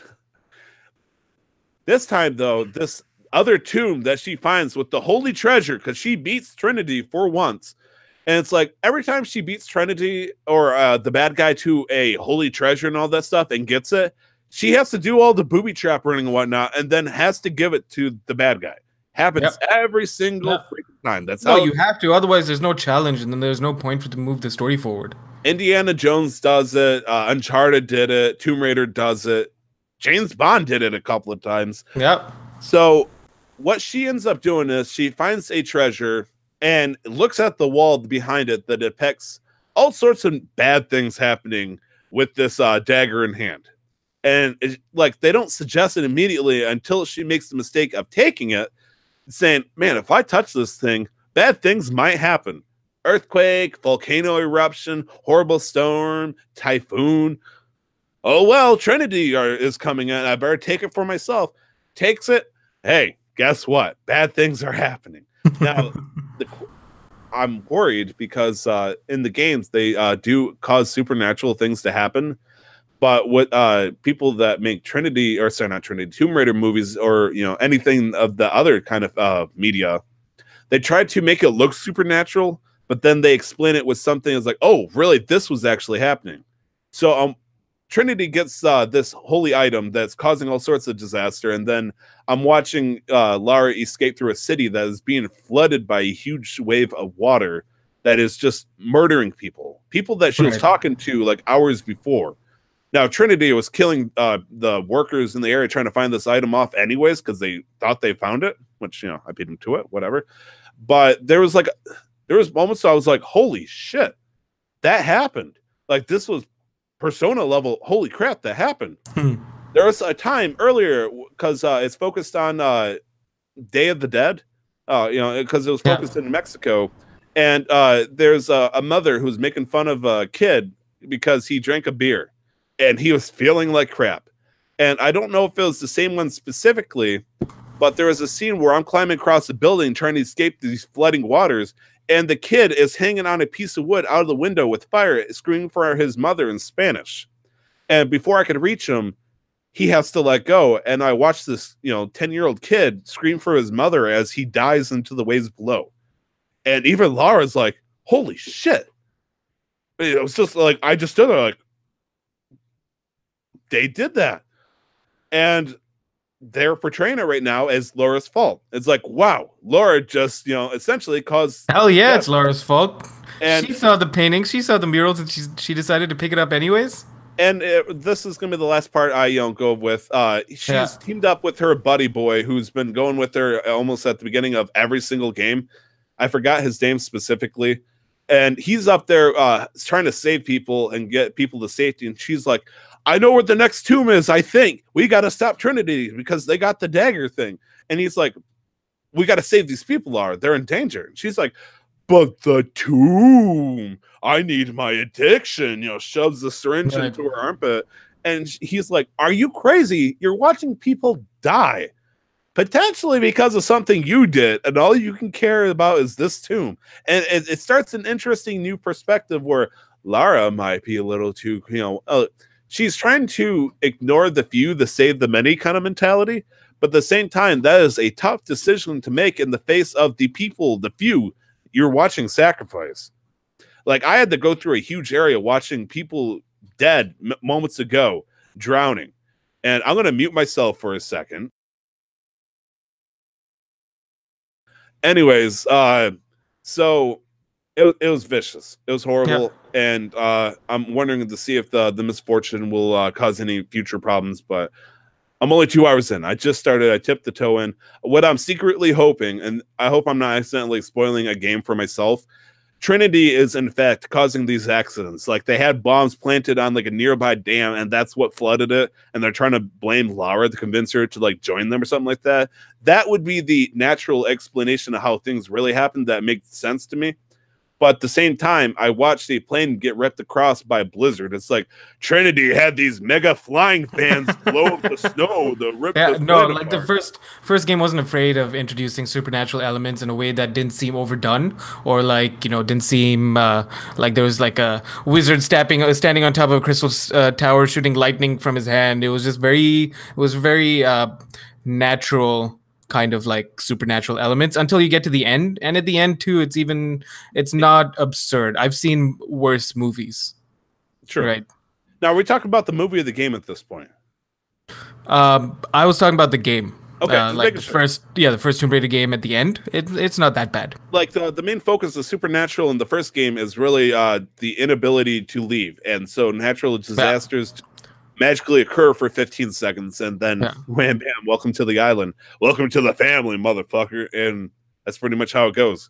This time, though, this other tomb that she finds with the holy treasure, because she beats Trinity for once. And it's like every time she beats Trinity or the bad guy to a holy treasure and all that stuff and gets it, she has to do all the booby trap running and whatnot, and then has to give it to the bad guy. Happens every single freaking time. That's how you have to. Otherwise, there's no challenge, and then there's no point for to move the story forward. Indiana Jones does it. Uncharted did it. Tomb Raider does it. James Bond did it a couple of times. Yep. So what she ends up doing is she finds a treasure and looks at the wall behind it that depicts all sorts of bad things happening with this dagger in hand. And it's like they don't suggest it immediately until she makes the mistake of taking it, saying, man, if I touch this thing, bad things might happen. Earthquake, volcano eruption, horrible storm, typhoon. Oh, well, Trinity is coming in. I better take it for myself. Takes it. Hey, guess what? Bad things are happening. Now, I'm worried because in the games, they do cause supernatural things to happen. But with people that make Tomb Raider movies or, anything of the other kind of media, they try to make it look supernatural, but then they explain it with something that's like, oh, really? This was actually happening. So Trinity gets this holy item that's causing all sorts of disaster, and then I'm watching Lara escape through a city that is being flooded by a huge wave of water that is just murdering people that she was talking to like hours before. Now, Trinity was killing the workers in the area trying to find this item off anyways because they thought they found it, which, I beat them to it, whatever. But there was moments I was like, holy shit, that happened. Like, this was Persona level, holy crap, that happened. There was a time earlier, because it's focused on Day of the Dead, because it was focused in Mexico. And there's a mother who's making fun of a kid because he drank a beer. And he was feeling like crap. And I don't know if it was the same one specifically, but there was a scene where I'm climbing across a building trying to escape these flooding waters, and the kid is hanging on a piece of wood out of the window with fire, screaming for his mother in Spanish. And before I could reach him, he has to let go. And I watched this, 10-year-old kid scream for his mother as he dies into the waves below. And even Lara's like, holy shit. It was just like, I just stood there like, they did that. And they're portraying it right now as Laura's fault. It's like, wow, Laura just, essentially caused... Hell yeah, it's Laura's fault. And she saw the paintings, she saw the murals, and she decided to pick it up anyways. And this is going to be the last part I go with. She's teamed up with her buddy boy, who's been going with her almost at the beginning of every single game. I forgot his name specifically. And he's up there trying to save people and get people to safety. And she's like, I know where the next tomb is, I think. We got to stop Trinity because they got the dagger thing. And he's like, we got to save these people, Laura. They're in danger. And she's like, but the tomb, I need my addiction. Shoves the syringe into her armpit. And he's like, are you crazy? You're watching people die. Potentially because of something you did. And all you can care about is this tomb. And it starts an interesting new perspective where Lara might be a little too, she's trying to ignore the few to save the many kind of mentality, but at the same time, that is a tough decision to make in the face of the people, the few you're watching sacrifice. Like, I had to go through a huge area watching people dead moments ago, drowning. And I'm going to mute myself for a second. Anyways, so it was vicious. It was horrible, and I'm wondering to see if the misfortune will cause any future problems. But I'm only 2 hours in. I just started. I tipped the toe in. What I'm secretly hoping, and I hope I'm not accidentally spoiling a game for myself. Trinity is in fact causing these accidents. Like they had bombs planted on like a nearby dam, and that's what flooded it. And they're trying to blame Laura to convince her to like join them or something like that. That would be the natural explanation of how things really happened. That makes sense to me. But at the same time, I watched a plane get ripped across by a blizzard. It's like Trinity had these mega flying fans blow up the snow, like the first game wasn't afraid of introducing supernatural elements in a way that didn't seem overdone, or like didn't seem like there was like a wizard standing on top of a crystal tower shooting lightning from his hand. It was very natural, kind of like supernatural elements until you get to the end, and at the end too it's not absurd. I've seen worse movies. Sure. Right now we talk about the movie of the game at this point. I was talking about the game. Okay, like the first Tomb Raider game. At the end it's not that bad. Like the main focus of supernatural in the first game is really the inability to leave, and so natural disasters magically occur for 15 seconds, and then wham bam, welcome to the island, welcome to the family, motherfucker. And that's pretty much how it goes.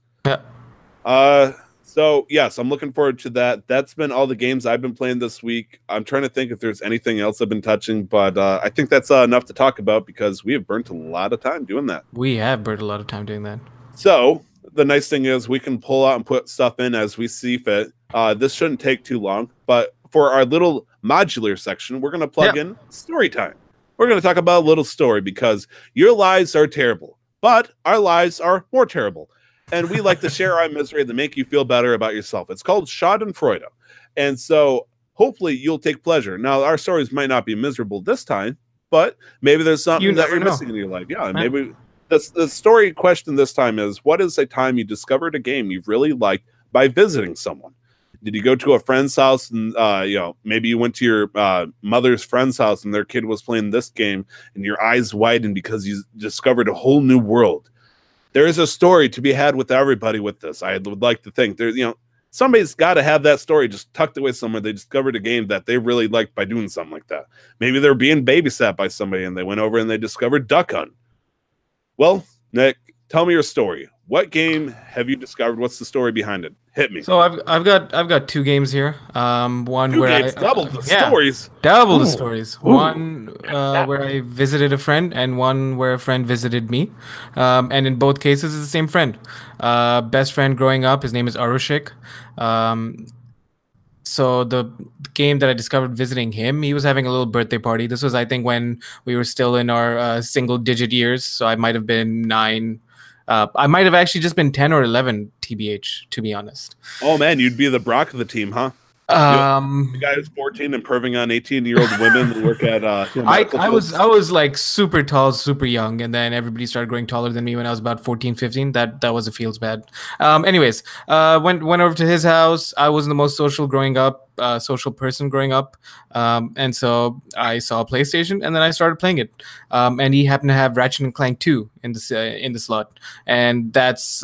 So yes, I'm looking forward to that. That's been all the games I've been playing this week. I'm trying to think if there's anything else I've been touching, but I think that's enough to talk about because we have burnt a lot of time doing that. We have burnt a lot of time doing that. So the nice thing is we can pull out and put stuff in as we see fit. This shouldn't take too long, but for our little modular section, we're going to plug in story time. We're going to talk about a little story because your lives are terrible, but our lives are more terrible. And we like to share our misery to make you feel better about yourself. It's called Schadenfreude. And so hopefully you'll take pleasure. Now, our stories might not be miserable this time, but maybe there's something that you're missing in your life. Yeah, maybe the story question this time is, what is a time you discovered a game you've really liked by visiting someone? Did you go to a friend's house and, maybe you went to your mother's friend's house and their kid was playing this game and your eyes widened because you discovered a whole new world? There is a story to be had with everybody with this. I would like to think there's, somebody's got to have that story just tucked away somewhere. They discovered a game that they really liked by doing something like that. Maybe they're being babysat by somebody and they went over and they discovered Duck Hunt. Well, Nick, tell me your story. What game have you discovered? What's the story behind it? Hit me. So I've got 2 games here. One two where games, double the stories. Double the stories. Ooh. One where I visited a friend, and one where a friend visited me. And in both cases, it's the same friend. Best friend growing up. His name is Arushik. So the game that I discovered visiting him, he was having a little birthday party. This was, I think, when we were still in our single-digit years. So I might have been 9. I might have actually just been 10 or 11, TBH, to be honest. Oh, man, you'd be the Brock of the team, huh? The guy who's 14 and perving on 18-year-old women who work at I was like super tall, super young, and then everybody started growing taller than me when I was about 14, 15. That was a feels bad. Anyways, went over to his house. I wasn't the most social person growing up, and so I saw a PlayStation, and then I started playing it. And he happened to have Ratchet and Clank 2 in the slot, and that's.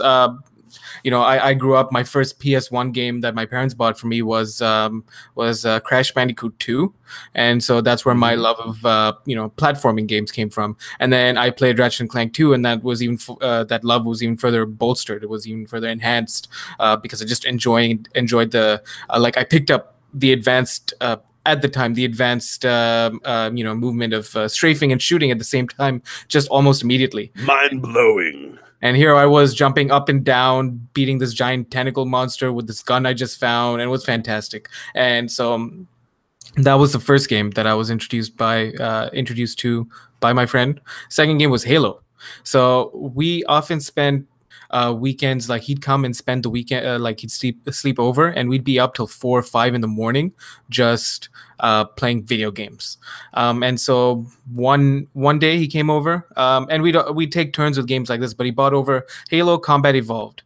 I grew up. My first PS1 game that my parents bought for me was Crash Bandicoot 2, and so that's where my love of platforming games came from. And then I played Ratchet and Clank 2, and that was even that love was even further bolstered. It was even further enhanced because I just enjoyed the I picked up the advanced. At the time, the advanced, movement of strafing and shooting at the same time, just almost immediately. Mind blowing. And here I was jumping up and down, beating this giant tentacle monster with this gun I just found, and it was fantastic. And so that was the first game that I was introduced to by my friend. Second game was Halo. So we often spent weekends, like he'd come and spend the weekend, like he'd sleep over, and we'd be up till 4 or 5 in the morning just playing video games. And so one day he came over, and we'd take turns with games like this, but he bought over Halo Combat Evolved.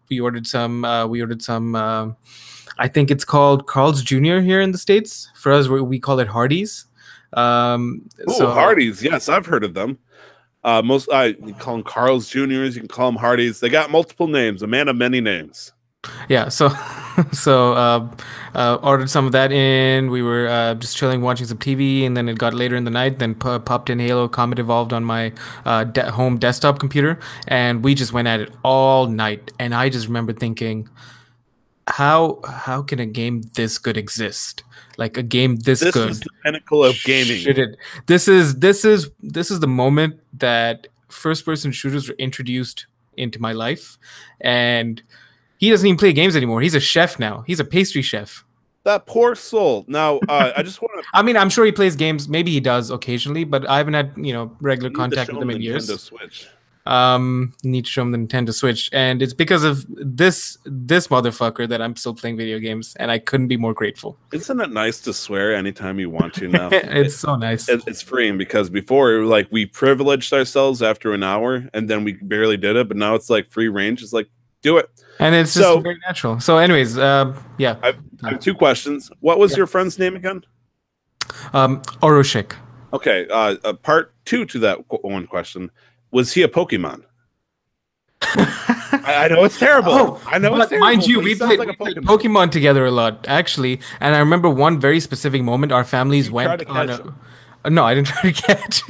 We ordered some I think it's called Carl's Jr. here in the States. For us, we call it Hardee's. Hardee's, yes, I've heard of them. You can call them Carl's Juniors. You can call them Hardys. They got multiple names. A man of many names. Yeah, so ordered some of that in. We were just chilling, watching some TV, and then it got later in the night. Then popped in Halo Combat Evolved on my home desktop computer, and we just went at it all night. And I just remember thinking, how can a game this good exist? Like a game this good. This is the pinnacle of gaming. This is the moment that first-person shooters were introduced into my life, and he doesn't even play games anymore. He's a chef now. He's a pastry chef. That poor soul. Now, I just want to. I mean, I'm sure he plays games. Maybe he does occasionally, but I haven't had regular contact with him in years. Switch. Need to show him the Nintendo Switch, and it's because of this motherfucker that I'm still playing video games, and I couldn't be more grateful. Isn't it nice to swear anytime you want to now? It's so nice. It's freeing, because before, like, we privileged ourselves after an hour, and then we barely did it, but now it's like free range. It's like, do it. And it's just very natural. So anyways, yeah. I have two questions. What was your friend's name again? Oroshik. Okay, part two to that one question. Was he a Pokemon? I know it's terrible. I know it's terrible. Mind you, we played Pokemon together a lot, actually. And I remember one very specific moment. Our families went on a... No, I didn't try to catch.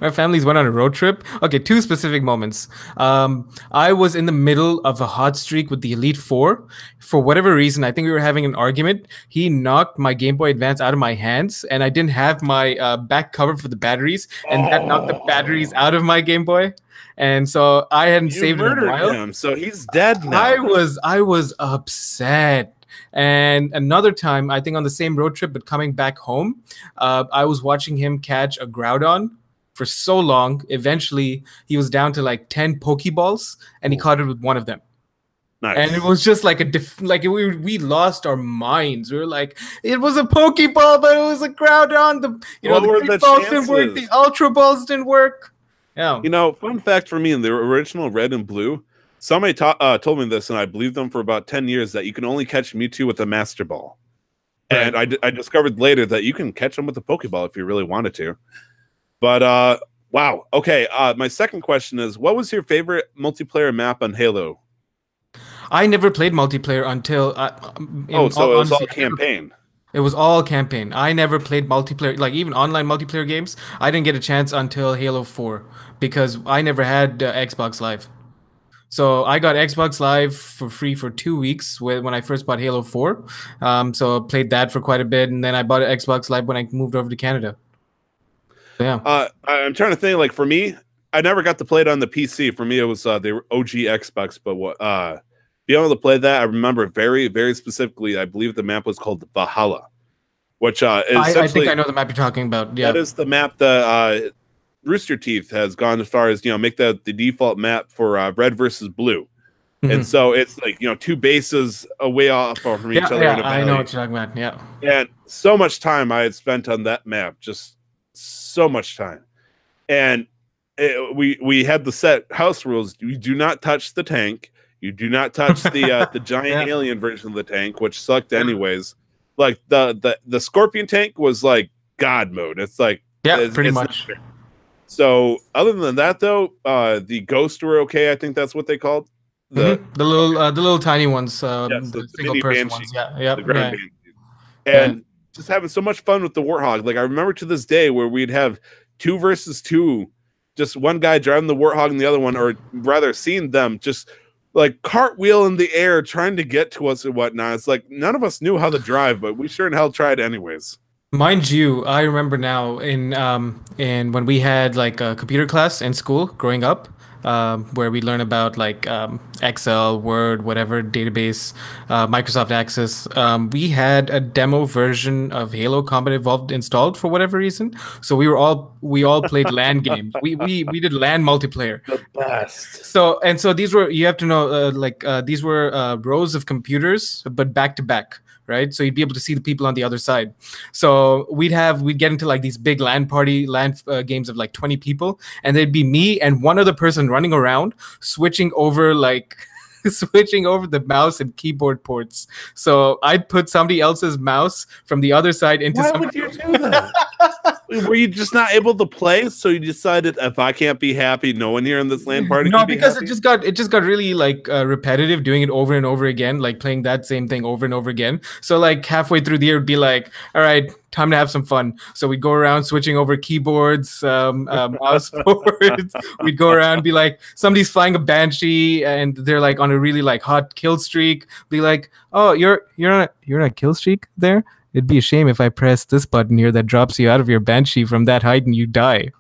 Our families went on a road trip. Okay, two specific moments. I was in the middle of a hot streak with the Elite Four. For whatever reason, I think we were having an argument. He knocked my Game Boy Advance out of my hands, and I didn't have my back cover for the batteries, and that knocked the batteries out of my Game Boy. And so I hadn't saved him in a while. Him, so he's dead now. I was upset. And another time, I think on the same road trip, but coming back home, I was watching him catch a Groudon for so long. Eventually, he was down to like 10 Pokeballs, and he caught it with one of them. Nice. And it was just like we lost our minds. We were like, it was a Pokeball, but it was a Groudon. The Big Balls didn't work. The Ultra Balls didn't work. Yeah. Fun fact for me, in the original Red and Blue, somebody told me this, and I believed them for about 10 years, that you can only catch Mewtwo with a Master Ball. Right. And I discovered later that you can catch them with a Pokeball if you really wanted to. But, wow. Okay, my second question is, what was your favorite multiplayer map on Halo? I never played multiplayer until... so it was all campaign. It was all campaign. I never played multiplayer, like even online multiplayer games. I didn't get a chance until Halo 4, because I never had Xbox Live. So I got Xbox Live for free for 2 weeks when I first bought Halo 4. So I played that for quite a bit, and then I bought an Xbox Live when I moved over to Canada. So, yeah. I'm trying to think, like, for me, I never got to play it on the PC. For me, it was the OG Xbox, but being able to play that, I remember very, very specifically, I believe the map was called Valhalla, which is I think I know the map you're talking about. Yeah. That is the map that Rooster Teeth has gone as far as, make the default map for red versus blue. Mm-hmm. And so it's like, two bases away off from each other. Yeah, I know what you're talking about. Yeah. And so much time I had spent on that map, just so much time. And we had the set house rules. You do not touch the tank. You do not touch the giant alien version of the tank, which sucked anyways. Like the Scorpion tank was like God mode. It's like pretty much. So other than that, though, the Ghost were okay. I think that's what they called the little tiny ones, the single person ones. Yeah, the Grand and just having so much fun with the Warthog. Like I remember to this day where we'd have 2 versus 2, just one guy driving the Warthog and the other one, or rather, seeing them just like cartwheel in the air trying to get to us and whatnot. It's like none of us knew how to drive, but we sure in hell tried anyways. Mind you, I remember now in when we had like a computer class in school growing up, where we learn about like Excel, Word, whatever database, Microsoft Access. We had a demo version of Halo Combat Evolved installed for whatever reason. So we all played LAN games. We did LAN multiplayer. The best. So these were, you have to know, these were rows of computers, but back to back. Right, so you'd be able to see the people on the other side. So we'd get into like these big LAN games of like 20 people, and there'd be me and one other person running around, switching over the mouse and keyboard ports. So I'd put somebody else's mouse from the other side into. Why would you do that? Were you just not able to play? So you decided if I can't be happy, no one here in this LAN party. No, because it just got really like repetitive, doing it over and over again, like playing that same thing over and over again. So like halfway through the year, it'd be like, all right, time to have some fun. So we'd go around switching over keyboards, mouse boards. We'd go around and be like, somebody's flying a Banshee and they're like on a really like hot kill streak. Be like, oh, you're on a kill streak there? It'd be a shame if I press this button here that drops you out of your Banshee from that height and you die.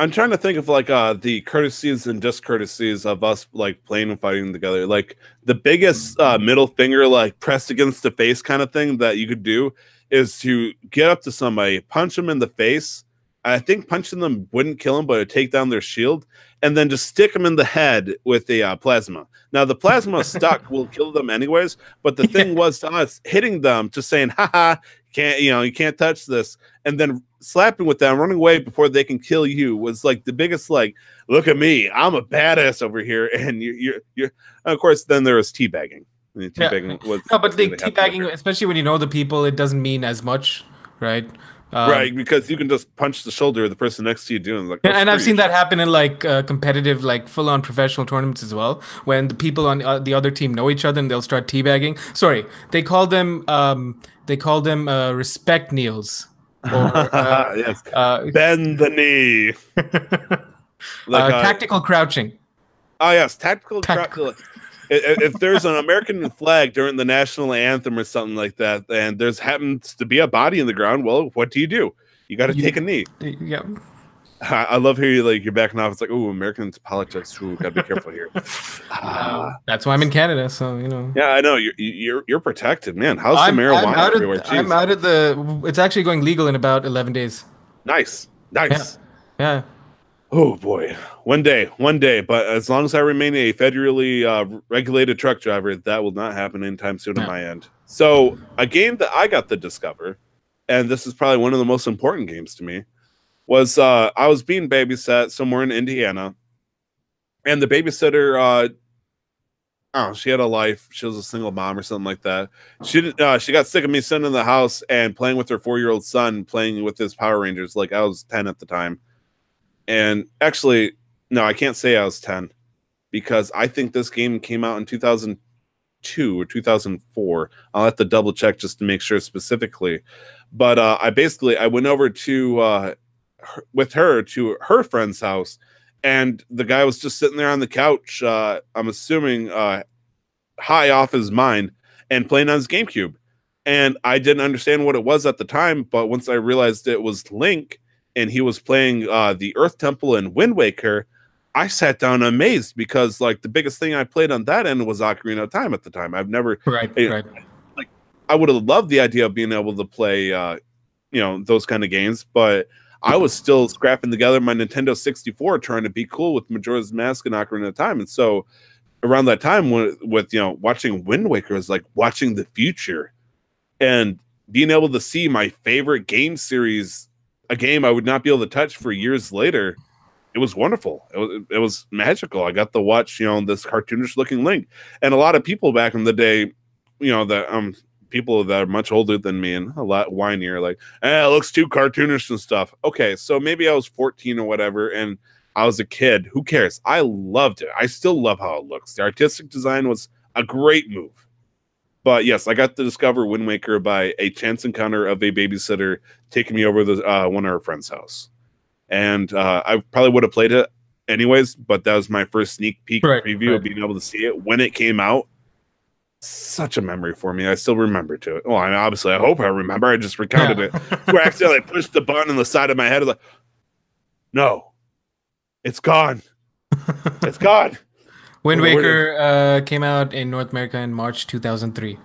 I'm trying to think of like the courtesies and discourtesies of us like playing and fighting together. Like the biggest middle finger like pressed against the face kind of thing that you could do is to get up to somebody, punch them in the face. I think punching them wouldn't kill them, but it'd take down their shield, and then just stick them in the head with a plasma. Now, the plasma stuck will kill them anyways, but the thing was to us hitting them, just saying, haha, you can't touch this, and then slapping with them, running away before they can kill you was like the biggest, like, look at me, I'm a badass over here, and you're and of course, then there was teabagging. Teabagging was no, but the teabagging, especially when you know the people, it doesn't mean as much, right? Right, because you can just punch the shoulder of the person next to you doing like. And I've seen that happen in like competitive, like full-on professional tournaments as well. When the people on the other team know each other and they'll start teabagging. Sorry, they call them respect kneels. Or, yes. Bend the knee. Like, tactical crouching. Oh yes, tactical crouching. If there's an American flag during the national anthem or something like that, and there's happens to be a body in the ground, well, what do? You got to take a knee. Yeah. I love how you're backing off. It's like, oh, American politics. Ooh, got to be careful here. That's why I'm in Canada, so you know. Yeah, I know you're protected, man. How's the marijuana everywhere? I'm out of the. It's actually going legal in about 11 days. Nice. Yeah. Oh boy, one day, but as long as I remain a federally regulated truck driver, that will not happen anytime soon on my end. So a game that I got to discover, and this is probably one of the most important games to me, was I was being babysat somewhere in Indiana, and the babysitter, she had a life. She was a single mom or something like that. She got sick of me sitting in the house and playing with her 4-year-old son, playing with his Power Rangers. Like I was 10 at the time. And actually, no, I can't say I was 10 because I think this game came out in 2002 or 2004. I'll have to double check just to make sure specifically. But I went over to with her to her friend's house, and the guy was just sitting there on the couch. I'm assuming high off his mind and playing on his GameCube. And I didn't understand what it was at the time, but once I realized it was Link, and he was playing the Earth Temple and Wind Waker, I sat down amazed because like the biggest thing I played on that end was Ocarina of Time at the time. I've never right. Like I would have loved the idea of being able to play those kind of games, but I was still scrapping together my Nintendo 64 trying to be cool with Majora's Mask and Ocarina of Time. And so around that time with watching Wind Waker was like watching the future and being able to see my favorite game series, a game I would not be able to touch for years later. It was wonderful. It was magical. I got to watch, this cartoonish looking Link, and a lot of people back in the day, that people that are much older than me and a lot whinier, like, it looks too cartoonish and stuff. Okay, so maybe I was 14 or whatever, and I was a kid. Who cares? I loved it. I still love how it looks. The artistic design was a great move. But yes, I got to discover Wind Waker by a chance encounter of a babysitter taking me over to one of her friend's house. And I probably would have played it anyways, but that was my first sneak peek preview of being able to see it when it came out. Such a memory for me. I still remember to it. Well, I mean, obviously, I hope I remember. I just recounted it. Where I accidentally pushed the button on the side of my head. I was like, no, it's gone. It's gone. Wind Waker came out in North America in March 2003.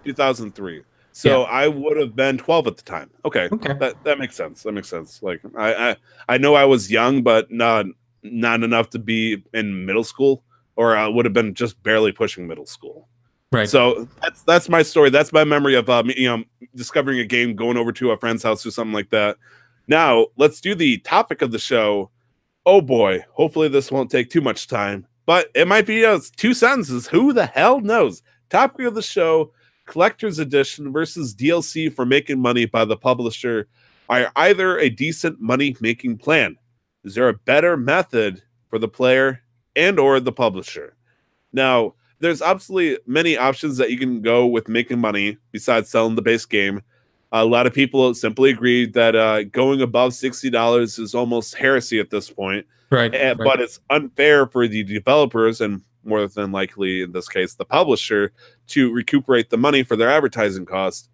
2003. So I would have been 12 at the time. Okay. That makes sense. That makes sense. Like I know I was young, but not enough to be in middle school, or I would have been just barely pushing middle school. Right. So that's my story. That's my memory of discovering a game, going over to a friend's house or something like that. Now let's do the topic of the show. Oh boy, hopefully this won't take too much time. But it might be 2 sentences. Who the hell knows? Topic of the show, Collector's Edition versus DLC for making money by the publisher. are either a decent money-making plan. Is there a better method for the player and or the publisher? Now, there's absolutely many options that you can go with making money besides selling the base game. A lot of people simply agree that going above $60 is almost heresy at this point. Right. But it's unfair for the developers and more than likely in this case the publisher to recuperate the money for their advertising cost.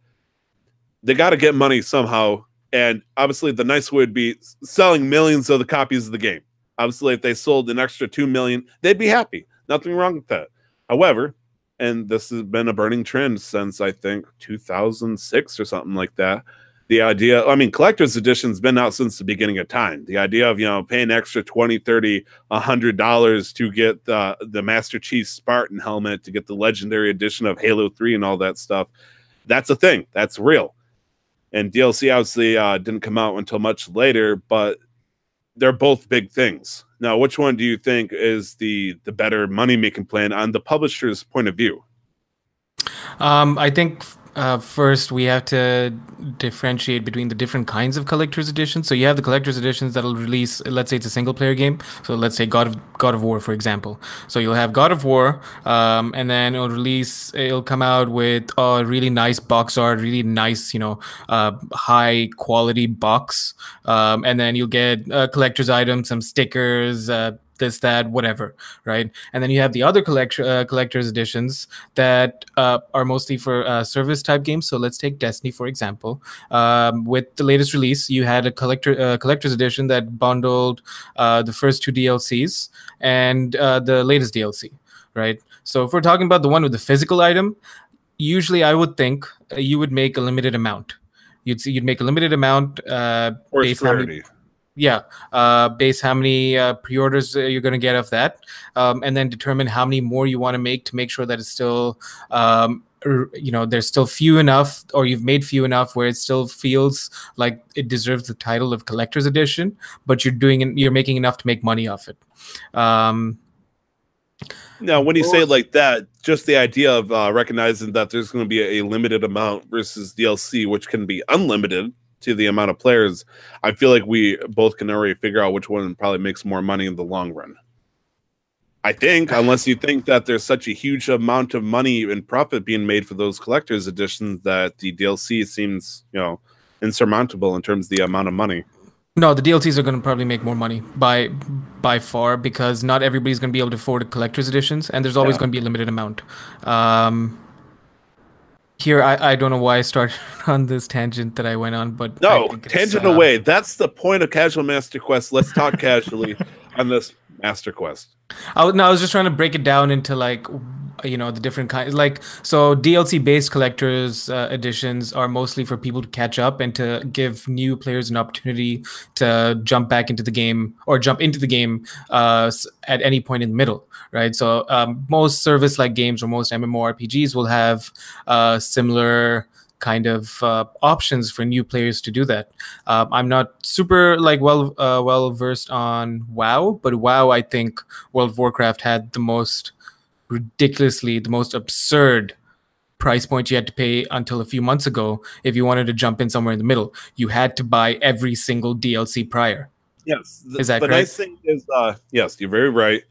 They got to get money somehow, and obviously the nice way would be selling millions of the copies of the game. Obviously, if they sold an extra 2 million, they'd be happy. Nothing wrong with that. However, and this has been a burning trend since I think 2006 or something like that. The idea, I mean, collector's edition's been out since the beginning of time. The idea of, paying extra $20, $30, $100 to get the Master Chief Spartan helmet, to get the legendary edition of Halo 3 and all that stuff, that's a thing. That's real. And DLC obviously didn't come out until much later, but they're both big things. Now, which one do you think is the better money-making plan on the publisher's point of view? I think first we have to differentiate between the different kinds of collector's editions. So you have the collector's editions that'll release, let's say it's a single player game. So let's say God of War, for example. So you'll have God of War, and then it'll come out with a really nice box art, really nice, high quality box. And then you'll get collector's items, some stickers, this, that, whatever, right? And then you have the other collector's editions that are mostly for service type games. So let's take Destiny, for example. With the latest release, you had a collector's edition that bundled the first 2 DLCs and the latest DLC, right? So if we're talking about the one with the physical item, usually I would think you would make a limited amount. You'd make a limited amount based on base how many pre-orders you're going to get of that, and then determine how many more you want to make sure that it's still, there's still few enough, or you've made few enough where it still feels like it deserves the title of collector's edition, but you're making enough to make money off it. Now, when you say it like that, just the idea of recognizing that there's going to be a limited amount versus DLC, which can be unlimited to the amount of players, I feel like we both can already figure out which one probably makes more money in the long run. I think, unless you think that there's such a huge amount of money and profit being made for those collector's editions that the DLC seems, insurmountable in terms of the amount of money. No, the DLCs are going to probably make more money by far, because not everybody's going to be able to afford collector's editions, and there's always going to be a limited amount. Here, I don't know why I started on this tangent that I went on, but no, tangent away. That's the point of Casual Master Quest. Let's talk casually on this Master Quest. I was just trying to break it down into the different kinds. So DLC based collectors editions are mostly for people to catch up and to give new players an opportunity to jump back into the game or jump into the game at any point in the middle, right? So most service like games or most MMORPGs will have similar kind of options for new players to do that. I'm not super well versed on WoW, but WoW, I think World of Warcraft had the most absurd price point you had to pay until a few months ago. If you wanted to jump in somewhere in the middle, you had to buy every single DLC prior. Yes. Is that correct? Nice thing is, yes, you're very right.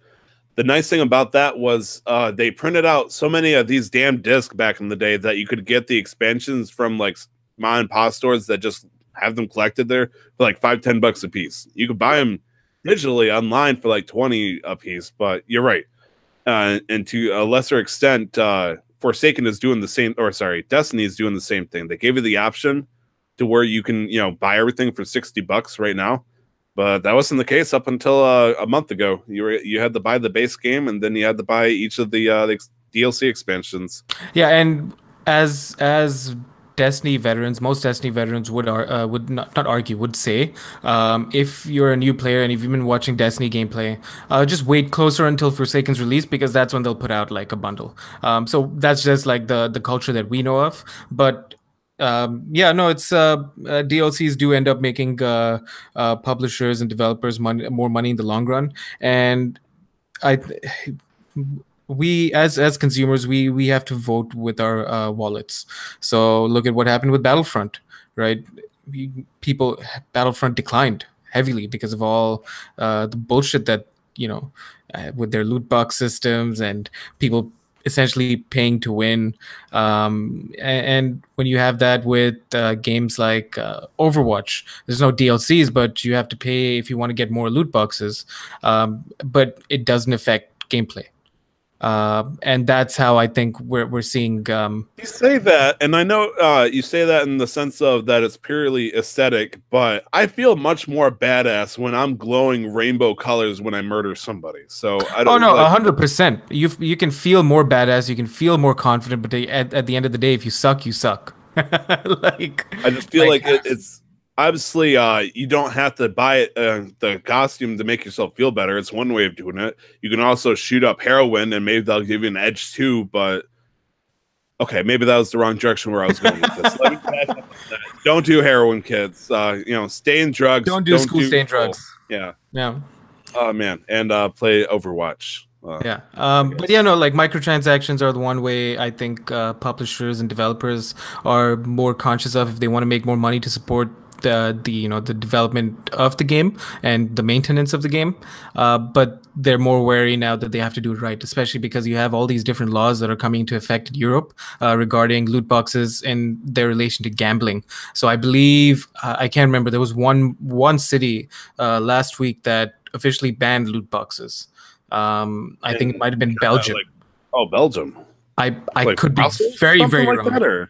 The nice thing about that was they printed out so many of these damn discs back in the day that you could get the expansions from like mom and pop stores that just have them collected there for like $5-10 a piece. You could buy them digitally online for like 20 a piece, but you're right. And to a lesser extent, Forsaken is doing the same, or sorry, Destiny is doing the same thing. They gave you the option to where you can, buy everything for $60 right now. But that wasn't the case up until a month ago. You had to buy the base game, and then you had to buy each of the DLC expansions. Yeah, and as Destiny veterans, most Destiny veterans would not argue, would say, if you're a new player and if you've been watching Destiny gameplay, just wait closer until Forsaken's release, because that's when they'll put out like a bundle. So that's just like the culture that we know of. But it's DLCs do end up making publishers and developers more money in the long run, and we as consumers we have to vote with our wallets. So look at what happened with Battlefront, right? Battlefront declined heavily because of all the bullshit that with their loot box systems and people essentially paying to win. And when you have that with games like Overwatch, there's no DLCs, but you have to pay if you want to get more loot boxes. But it doesn't affect gameplay. And that's how I think we're seeing. You say that, and I know you say that in the sense of that it's purely aesthetic, but I feel much more badass when I'm glowing rainbow colors when I murder somebody. So I don't. Oh no, 100%. You can feel more badass. You can feel more confident. But at the end of the day, if you suck, you suck. Like I just feel like it's. Obviously, you don't have to buy the costume to make yourself feel better. It's one way of doing it. You can also shoot up heroin, and maybe they'll give you an edge too. But okay, maybe that was the wrong direction where I was going with this. Let me back up on that. Don't do heroin, kids. Stay in drugs. Don't do school. Stay in drugs. Yeah. Yeah. Oh man, and play Overwatch. Yeah. But like microtransactions are the one way I think publishers and developers are more conscious of if they want to make more money to support the development of the game and the maintenance of the game, but they're more wary now that they have to do it right, especially because you have all these different laws that are coming into effect in Europe regarding loot boxes and their relation to gambling. So I believe I can't remember, there was one city last week that officially banned loot boxes. I think it might have been Belgium. Belgium. I could be very wrong.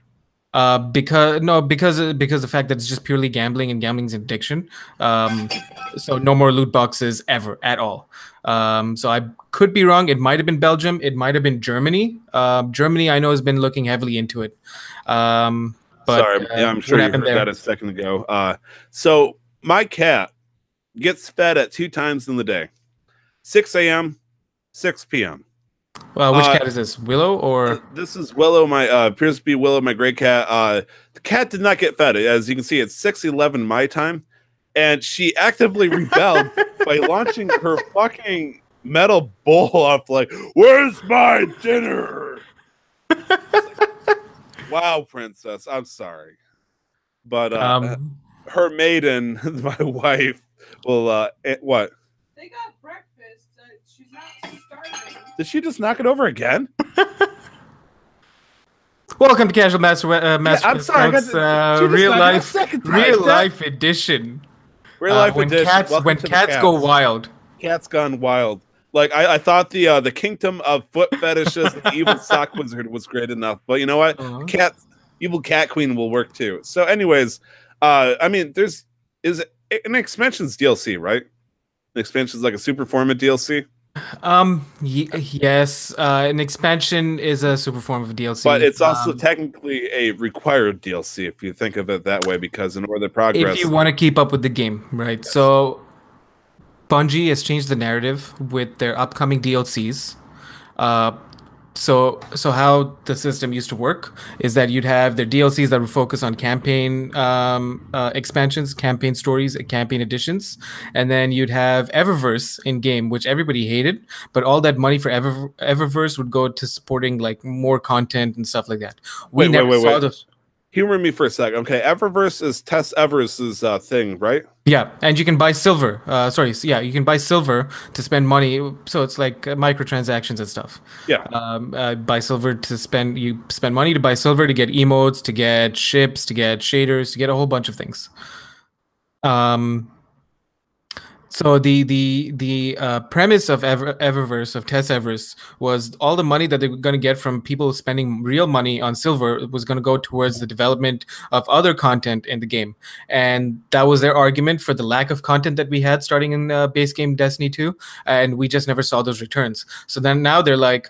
That, because the fact that it's just purely gambling and gambling's an addiction. So no more loot boxes ever at all. So I could be wrong. It might have been Belgium. It might have been Germany. Germany, I know, has been looking heavily into it. But sorry, I'm sure you heard that a second ago. So my cat gets fed at 2 times in the day, 6 a.m., 6 p.m. Which cat is this? Willow or? This is Willow. Appears to be Willow, my gray cat. The cat did not get fed. As you can see, it's 6:11 my time, and she actively rebelled by launching her fucking metal bowl off. Like, where's my dinner? Wow, princess. I'm sorry, but her maiden, my wife, will what? They got breakfast. She's not starving. Did she just knock it over again? Welcome to Casual Master. I'm sorry, real life edition. Real life edition. When cats go wild. Cats gone wild. Like I thought the kingdom of foot fetishes and the evil sock wizard was great enough, but you know what? Evil cat queen will work too. So, anyways, I mean, is an expansion's DLC, right? An expansion's like a super format DLC. Yes, an expansion is a super form of DLC, but it's also technically a required DLC if you think of it that way, because in order to progress, if you want to keep up with the game, right? Yes. So Bungie has changed the narrative with their upcoming DLCs. So how the system used to work is that you'd have their DLCs that would focus on campaign expansions, campaign stories, campaign editions, and then you'd have Eververse in game, which everybody hated, but all that money for Eververse would go to supporting like more content and stuff like that. Wait. Humor me for a second. Okay, Eververse is Tess Everest's thing, right? Yeah, and you can buy silver. You can buy silver to spend money. So it's like microtransactions and stuff. Yeah. Buy silver to spend. You spend money to buy silver to get emotes, to get ships, to get shaders, to get a whole bunch of things. So the premise of Eververse, of Tess Everest, was all the money that they were going to get from people spending real money on silver was going to go towards the development of other content in the game. And that was their argument for the lack of content that we had starting in base game Destiny 2. And we just never saw those returns. So then now they're like,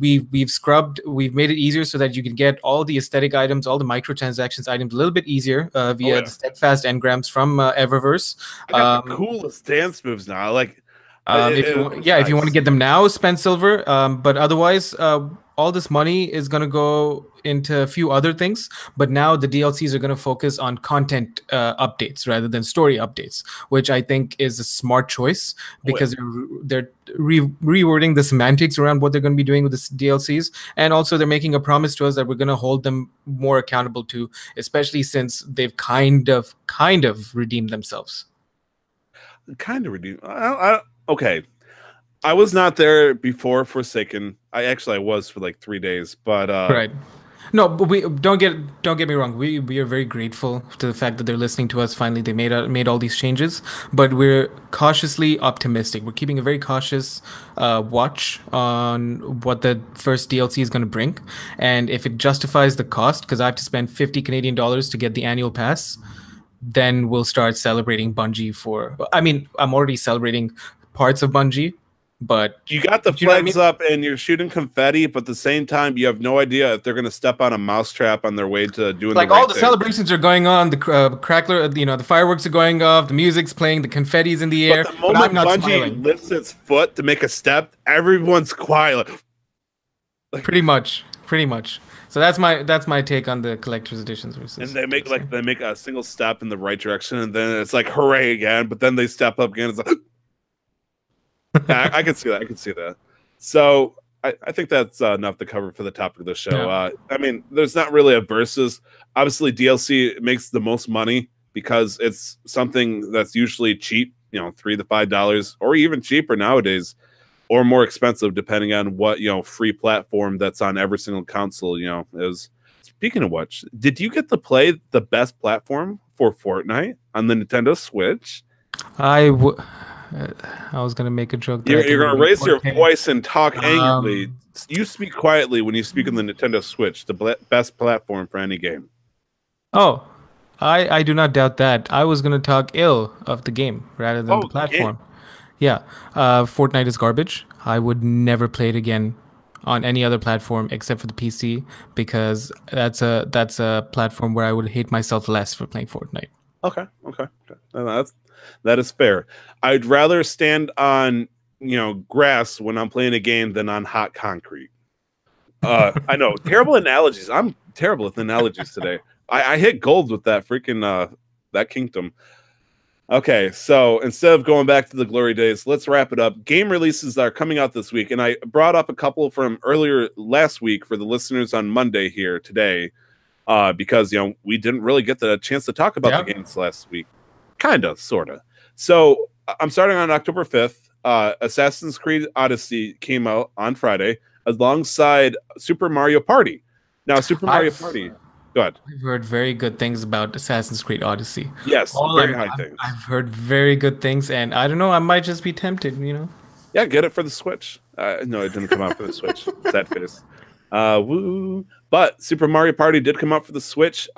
we've made it easier so that you can get all the aesthetic items, all the microtransactions items a little bit easier via the steadfast engrams from Eververse. I got the coolest dance moves now. Like, If you want to get them now, spend silver. But otherwise, all this money is going to go into a few other things. But now the DLCs are going to focus on content updates rather than story updates, which I think is a smart choice because they're rewording the semantics around what they're going to be doing with the DLCs, and also they're making a promise to us that we're going to hold them more accountable to, especially since they've kind of redeemed themselves. Kind of redeemed. Okay, I was not there before Forsaken. I was for like 3 days, but right. No, but we don't get me wrong. We are very grateful to the fact that they're listening to us. Finally, they made all these changes, but we're cautiously optimistic. We're keeping a very cautious watch on what the first DLC is going to bring, and if it justifies the cost, because I have to spend 50 Canadian dollars to get the annual pass, then we'll start celebrating Bungie for. I mean, I'm already celebrating parts of Bungie, but you got the flags up and you're shooting confetti, but at the same time, you have no idea if they're going to step on a mousetrap on their way to doing like all the celebrations are going on. The crackler, the fireworks are going off, the music's playing, the confetti's in the air. But the moment Bungie lifts its foot to make a step, everyone's quiet. Pretty much. So that's my take on the collector's editions versus. And they make a single step in the right direction, and then it's like hooray again. But then they step up again. It's like, I can see that. So I think that's enough to cover for the topic of the show. Yeah. I mean, there's not really a versus. Obviously, DLC makes the most money because it's something that's usually cheap, $3 to $5, or even cheaper nowadays, or more expensive depending on what free platform that's on every single console is. Speaking of which, did you get to play the best platform for Fortnite on the Nintendo Switch? I was gonna make a joke. You're gonna raise your voice and talk angrily. You speak quietly when you speak on the Nintendo Switch, the best platform for any game. Oh, I do not doubt that. I was gonna talk ill of the game rather than the platform. Yeah, Fortnite is garbage. I would never play it again on any other platform except for the PC, because that's a platform where I would hate myself less for playing Fortnite. Okay. That is fair. I'd rather stand on grass when I'm playing a game than on hot concrete. I know, terrible analogies. I'm terrible with analogies today. I hit gold with that freaking that kingdom. Okay, so instead of going back to the glory days, let's wrap it up. Game releases are coming out this week, and I brought up a couple from earlier last week for the listeners on Monday here today, because we didn't really get the chance to talk about the games last week. Kinda, sorta. So I'm starting on October 5th. Assassin's Creed Odyssey came out on Friday alongside Super Mario Party. Now, Super Mario Party. Go ahead. I've heard very good things about Assassin's Creed Odyssey. Yes, very high things. I've heard very good things, and I don't know, I might just be tempted, Yeah, get it for the Switch. No, it didn't come out for the Switch. Sad face. Woo. But Super Mario Party did come out for the Switch.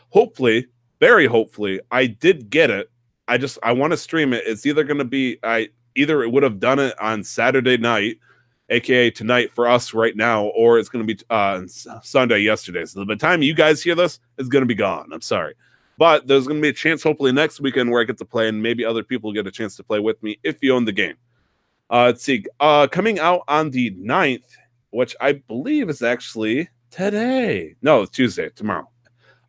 Hopefully, very hopefully, I did get it. I want to stream it. It's either going to be, either it would have done it on Saturday night, aka tonight for us right now, or it's going to be Sunday yesterday. So by the time you guys hear this, it's going to be gone. I'm sorry. But there's going to be a chance hopefully next weekend where I get to play, and maybe other people get a chance to play with me if you own the game. Let's see. Coming out on the 9th, which I believe is actually today. No, it's Tuesday, tomorrow.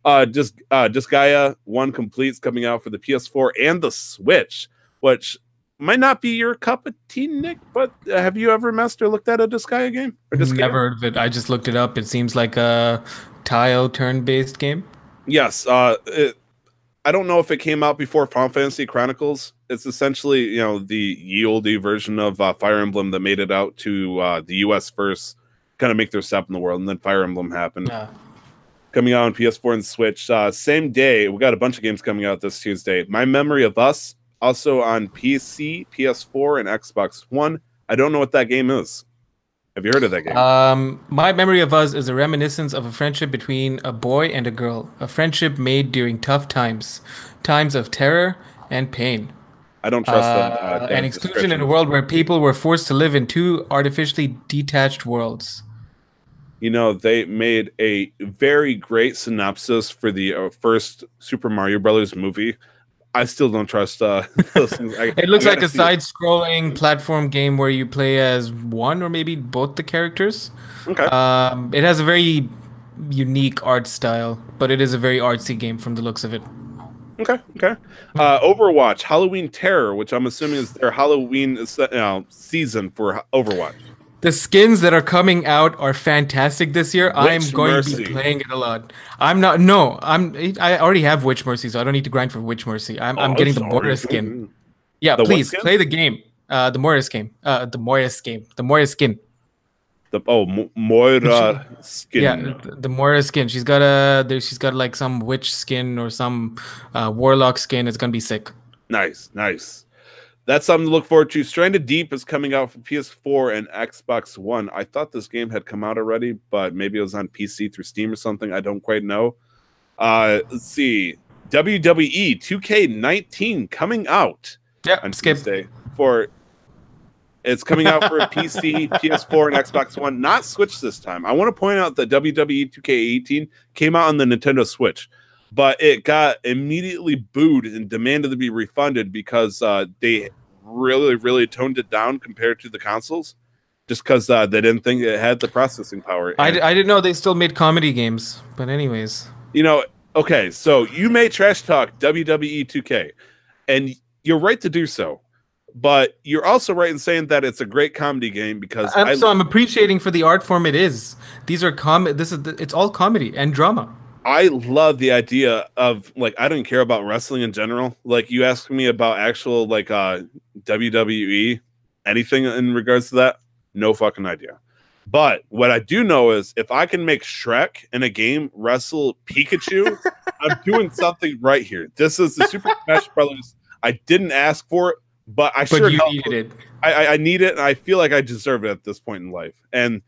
Disgaea 1 Complete's coming out for the PS4 and the Switch, which might not be your cup of tea, Nick, but have you ever messed or looked at a Disgaea game? Never heard of it. I just looked it up. It seems like a tile turn-based game. Yes. I don't know if it came out before Final Fantasy Chronicles. It's essentially, the ye olde version of Fire Emblem that made it out to the US first, kind of make their step in the world, and then Fire Emblem happened. Yeah. Coming out on PS4 and Switch. Same day, we got a bunch of games coming out this Tuesday. My Memory of Us, also on PC, PS4, and Xbox One. I don't know what that game is. Have you heard of that game? My Memory of Us is a reminiscence of a friendship between a boy and a girl. A friendship made during tough times. Times of terror and pain. I don't trust that. An exclusion in a world where people were forced to live in two artificially detached worlds. They made a very great synopsis for the first Super Mario Brothers movie. I still don't trust those things. It looks like a side-scrolling platform game where you play as one or maybe both the characters. Okay. It has a very unique art style, but it is a very artsy game from the looks of it. Okay. Overwatch, Halloween Terror, which I'm assuming is their Halloween season for Overwatch. The skins that are coming out are fantastic this year. I am going Mercy. to be playing it a lot. I already have Witch Mercy, so I don't need to grind for Witch Mercy. I'm getting the Moira skin. Yeah, The what please skin? play the game. The Moira skin. The Moira skin. Moira skin. Yeah, the Moira skin. She's got like some witch skin or some warlock skin. It's gonna be sick. Nice. That's something to look forward to. Stranded Deep is coming out for PS4 and Xbox One. I thought this game had come out already, but maybe it was on PC through Steam or something. I don't quite know. Let's see. WWE 2K19 coming out. Yeah, on skip. Tuesday It's coming out for PC, PS4, and Xbox One. Not Switch this time. I want to point out that WWE 2K18 came out on the Nintendo Switch, but it got immediately booed and demanded to be refunded because they really toned it down compared to the consoles, just because they didn't think it had the processing power. I didn't know they still made comedy games, but anyways. Okay, so you may trash talk WWE 2K, and you're right to do so. But you're also right in saying that it's a great comedy game because I'm appreciating for the art form it is. These are it's all comedy and drama. I love the idea of, like, I don't care about wrestling in general. Like, you ask me about actual, like, WWE, anything in regards to that, no fucking idea. But what I do know is if I can make Shrek in a game wrestle Pikachu, I'm doing something right here. This is the Super Smash Brothers. I didn't ask for it, but you needed it. I need it, and I feel like I deserve it at this point in life. And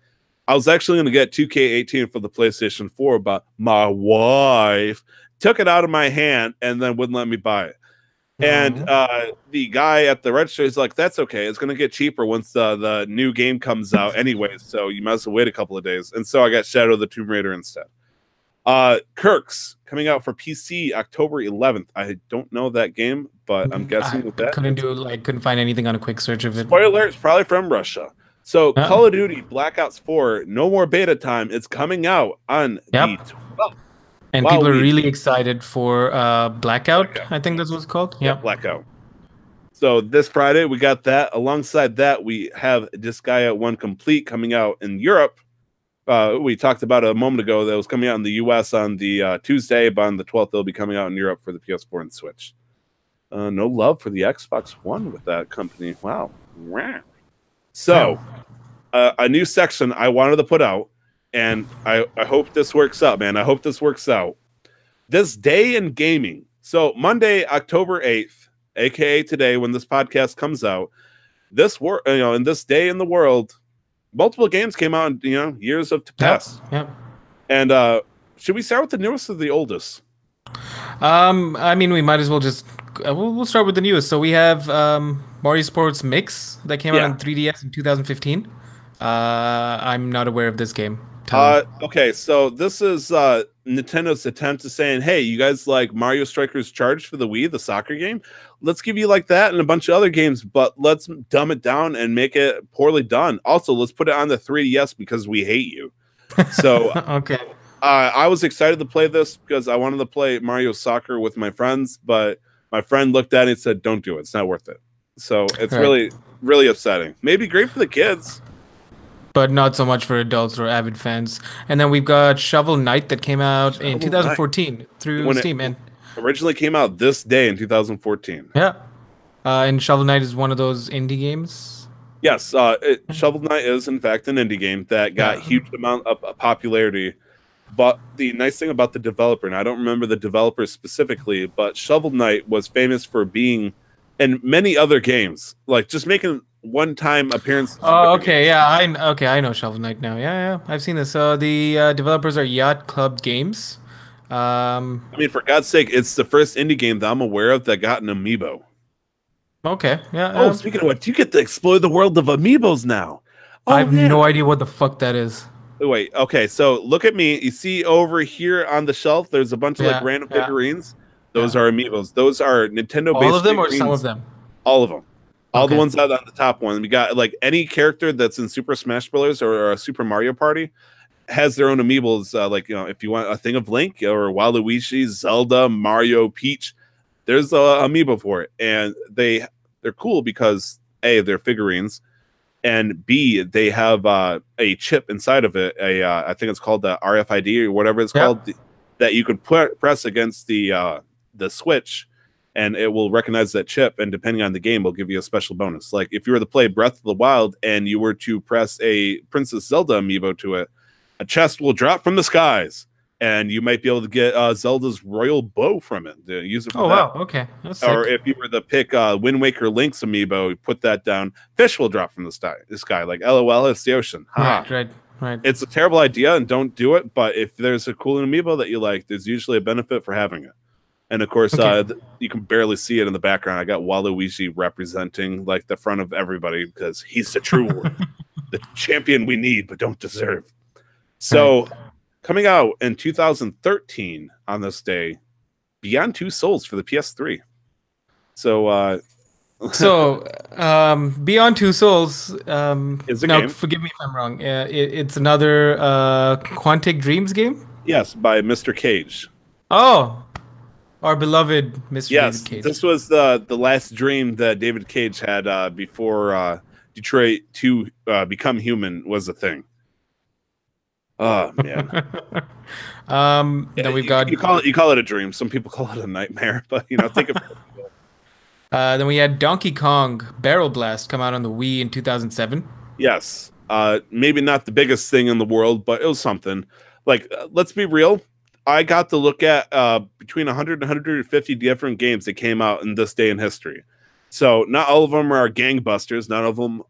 I was actually going to get 2K18 for the PlayStation 4, but my wife took it out of my hand and then wouldn't let me buy it. And the guy at the register is like, that's okay. It's going to get cheaper once the new game comes out anyway, so you might as well wait a couple of days. And so I got Shadow of the Tomb Raider instead. Kirk's coming out for PC October 11th. I don't know that game, but I'm guessing with that. Couldn't find anything on a quick search of it. Spoiler, it's probably from Russia. So Call of Duty Black Ops 4, no more beta time. It's coming out on the 12th. And people are really excited for Blackout. I think that's what it's called. Yeah, Blackout. So this Friday, we got that. Alongside that, we have Disgaea 1 Complete coming out in Europe. We talked about it a moment ago that was coming out in the US on the Tuesday, but on the 12th, it'll be coming out in Europe for the PS4 and Switch. No love for the Xbox One with that company. Wow. So, a new section I wanted to put out, and I hope this works out, man. I hope this works out. This day in gaming. So, Monday, October 8th, aka today, when this podcast comes out, in this day in the world, multiple games came out in, years of past. Yep. And should we start with the newest or the oldest? I mean, we might as well just we'll start with the newest. So we have Mario Sports Mix that came out on 3DS in 2015. I'm not aware of this game. Okay, so this is Nintendo's attempt to saying, hey, you guys like Mario Strikers Charged for the Wii, the soccer game? Let's give you like that and a bunch of other games, but let's dumb it down and make it poorly done. Also, let's put it on the 3DS because we hate you. So, okay. I was excited to play this because I wanted to play Mario Soccer with my friends, but my friend looked at it and said, don't do it. It's not worth it. So it's really upsetting. Maybe great for the kids, but not so much for adults or avid fans. And then we've got Shovel Knight that came out in 2014 through Steam. And originally came out this day in 2014. Yeah. And Shovel Knight is one of those indie games. Yes. Shovel Knight is, in fact, an indie game that got huge amount of popularity. But the nice thing about the developer, and I don't remember the developer specifically, but Shovel Knight was famous for being in many other games, like just making one-time appearance. Oh, okay, yeah, I know Shovel Knight now. Yeah, I've seen this. The developers are Yacht Club Games. I mean, for God's sake, it's the first indie game that I'm aware of that got an amiibo. Okay, yeah. Oh, speaking of what, you get to explore the world of amiibos now. I have no idea what the fuck that is. Wait, okay, so look at me. You see over here on the shelf, there's a bunch of like random figurines. Those are amiibos. Those are Nintendo-based. All of them or figurines. some of them? All of them. All Okay. the ones out on the top one. We got like any character that's in Super Smash Bros. Or Super Mario Party has their own amiibos. Like, you know, if you want a thing of Link or Waluigi, Zelda, Mario, Peach, there's a amiibo for it. And they're cool because A, they're figurines, and B, they have a chip inside of it. I think it's called the RFID or whatever it's called, that you can press against the Switch, and it will recognize that chip, and depending on the game, will give you a special bonus. Like if you were to play Breath of the Wild and you were to press a Princess Zelda amiibo to it, a chest will drop from the skies, and you might be able to get Zelda's royal bow from it to use it for that. Wow, okay. That's or sick. if you were to pick Wind Waker Link's amiibo, you put that down, fish will drop from the sky like LOL, it's the ocean. Right. It's a terrible idea, and don't do it, but if there's a cool amiibo that you like, there's usually a benefit for having it. And of course, you can barely see it in the background. I got Waluigi representing like the front of everybody because he's the true one, the champion we need but don't deserve. So, coming out in 2013 on this day, Beyond Two Souls for the PS3. So, Beyond Two Souls. Is a now, game. forgive me if I'm wrong. It's another Quantic Dreams game. yes, by Mr. Cage. Oh, our beloved Mr. Yes, David Cage. this was the last dream that David Cage had before Detroit 2 Become Human was a thing. Oh man. Then we've got. you call it a dream. Some people call it a nightmare, but you know, think of it. Then we had Donkey Kong Barrel Blast come out on the Wii in 2007. Yes. Maybe not the biggest thing in the world, but it was something. Like, let's be real. I got to look at between 100 and 150 different games that came out in this day in history. So not all of them are gangbusters.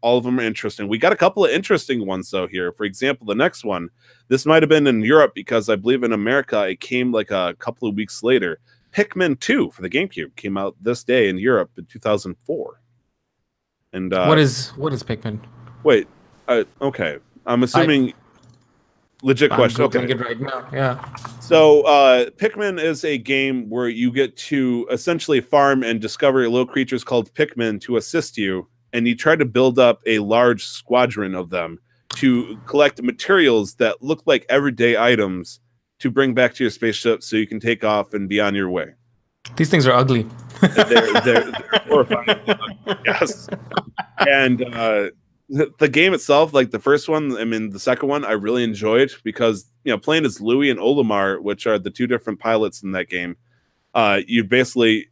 All of them are interesting. We got a couple of interesting ones though here. For example, the next one, this might have been in Europe because I believe in America it came like a couple of weeks later. Pikmin 2 for the GameCube came out this day in Europe in 2004. And What is Pikmin? wait, okay. I'm assuming legit question. I'm Okay. Googling it right now. Yeah. So, Pikmin is a game where you get to essentially farm and discover little creatures called Pikmin to assist you, and you try to build up a large squadron of them to collect materials that look like everyday items to bring back to your spaceship so you can take off and be on your way. These things are ugly. They're horrifying. Yes. And the game itself, like the first one, I mean, the second one, I really enjoyed because, you know, playing as Louis and Olimar, which are the two different pilots in that game, you'd basically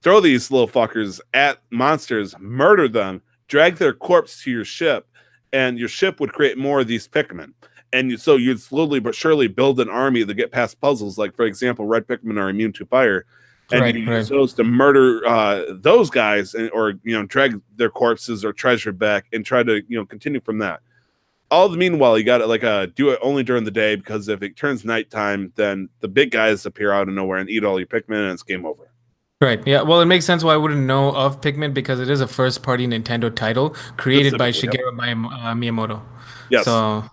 throw these little fuckers at monsters, murder them, drag their corpse to your ship, and your ship would create more of these Pikmin. And so you'd slowly but surely build an army to get past puzzles. Like, for example, red Pikmin are immune to fire. And you use those to murder those guys, or drag their corpses or treasure back, and try to continue from that. All the meanwhile, you got to do it only during the day, because if it turns nighttime, then the big guys appear out of nowhere and eat all your Pikmin, and it's game over. Right. Yeah. Well, it makes sense why I wouldn't know of Pikmin, because it is a first-party Nintendo title created by Shigeru Miyamoto. Yes. So.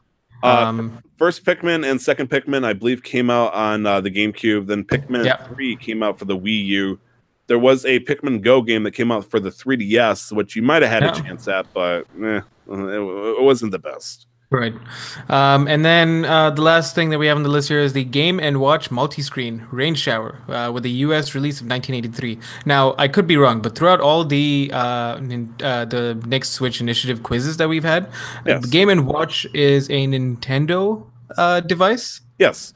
First Pikmin and second Pikmin, I believe, came out on the GameCube. Then Pikmin 3 came out for the Wii U. There was a Pikmin Go game that came out for the 3DS, which you might have had a chance at, but it wasn't the best. Right. And then the last thing that we have on the list here is the Game & Watch multi-screen Rain Shower with the US release of 1983. Now, I could be wrong, but throughout all the Next Switch Initiative quizzes that we've had, the Game & Watch is a Nintendo device? Yes.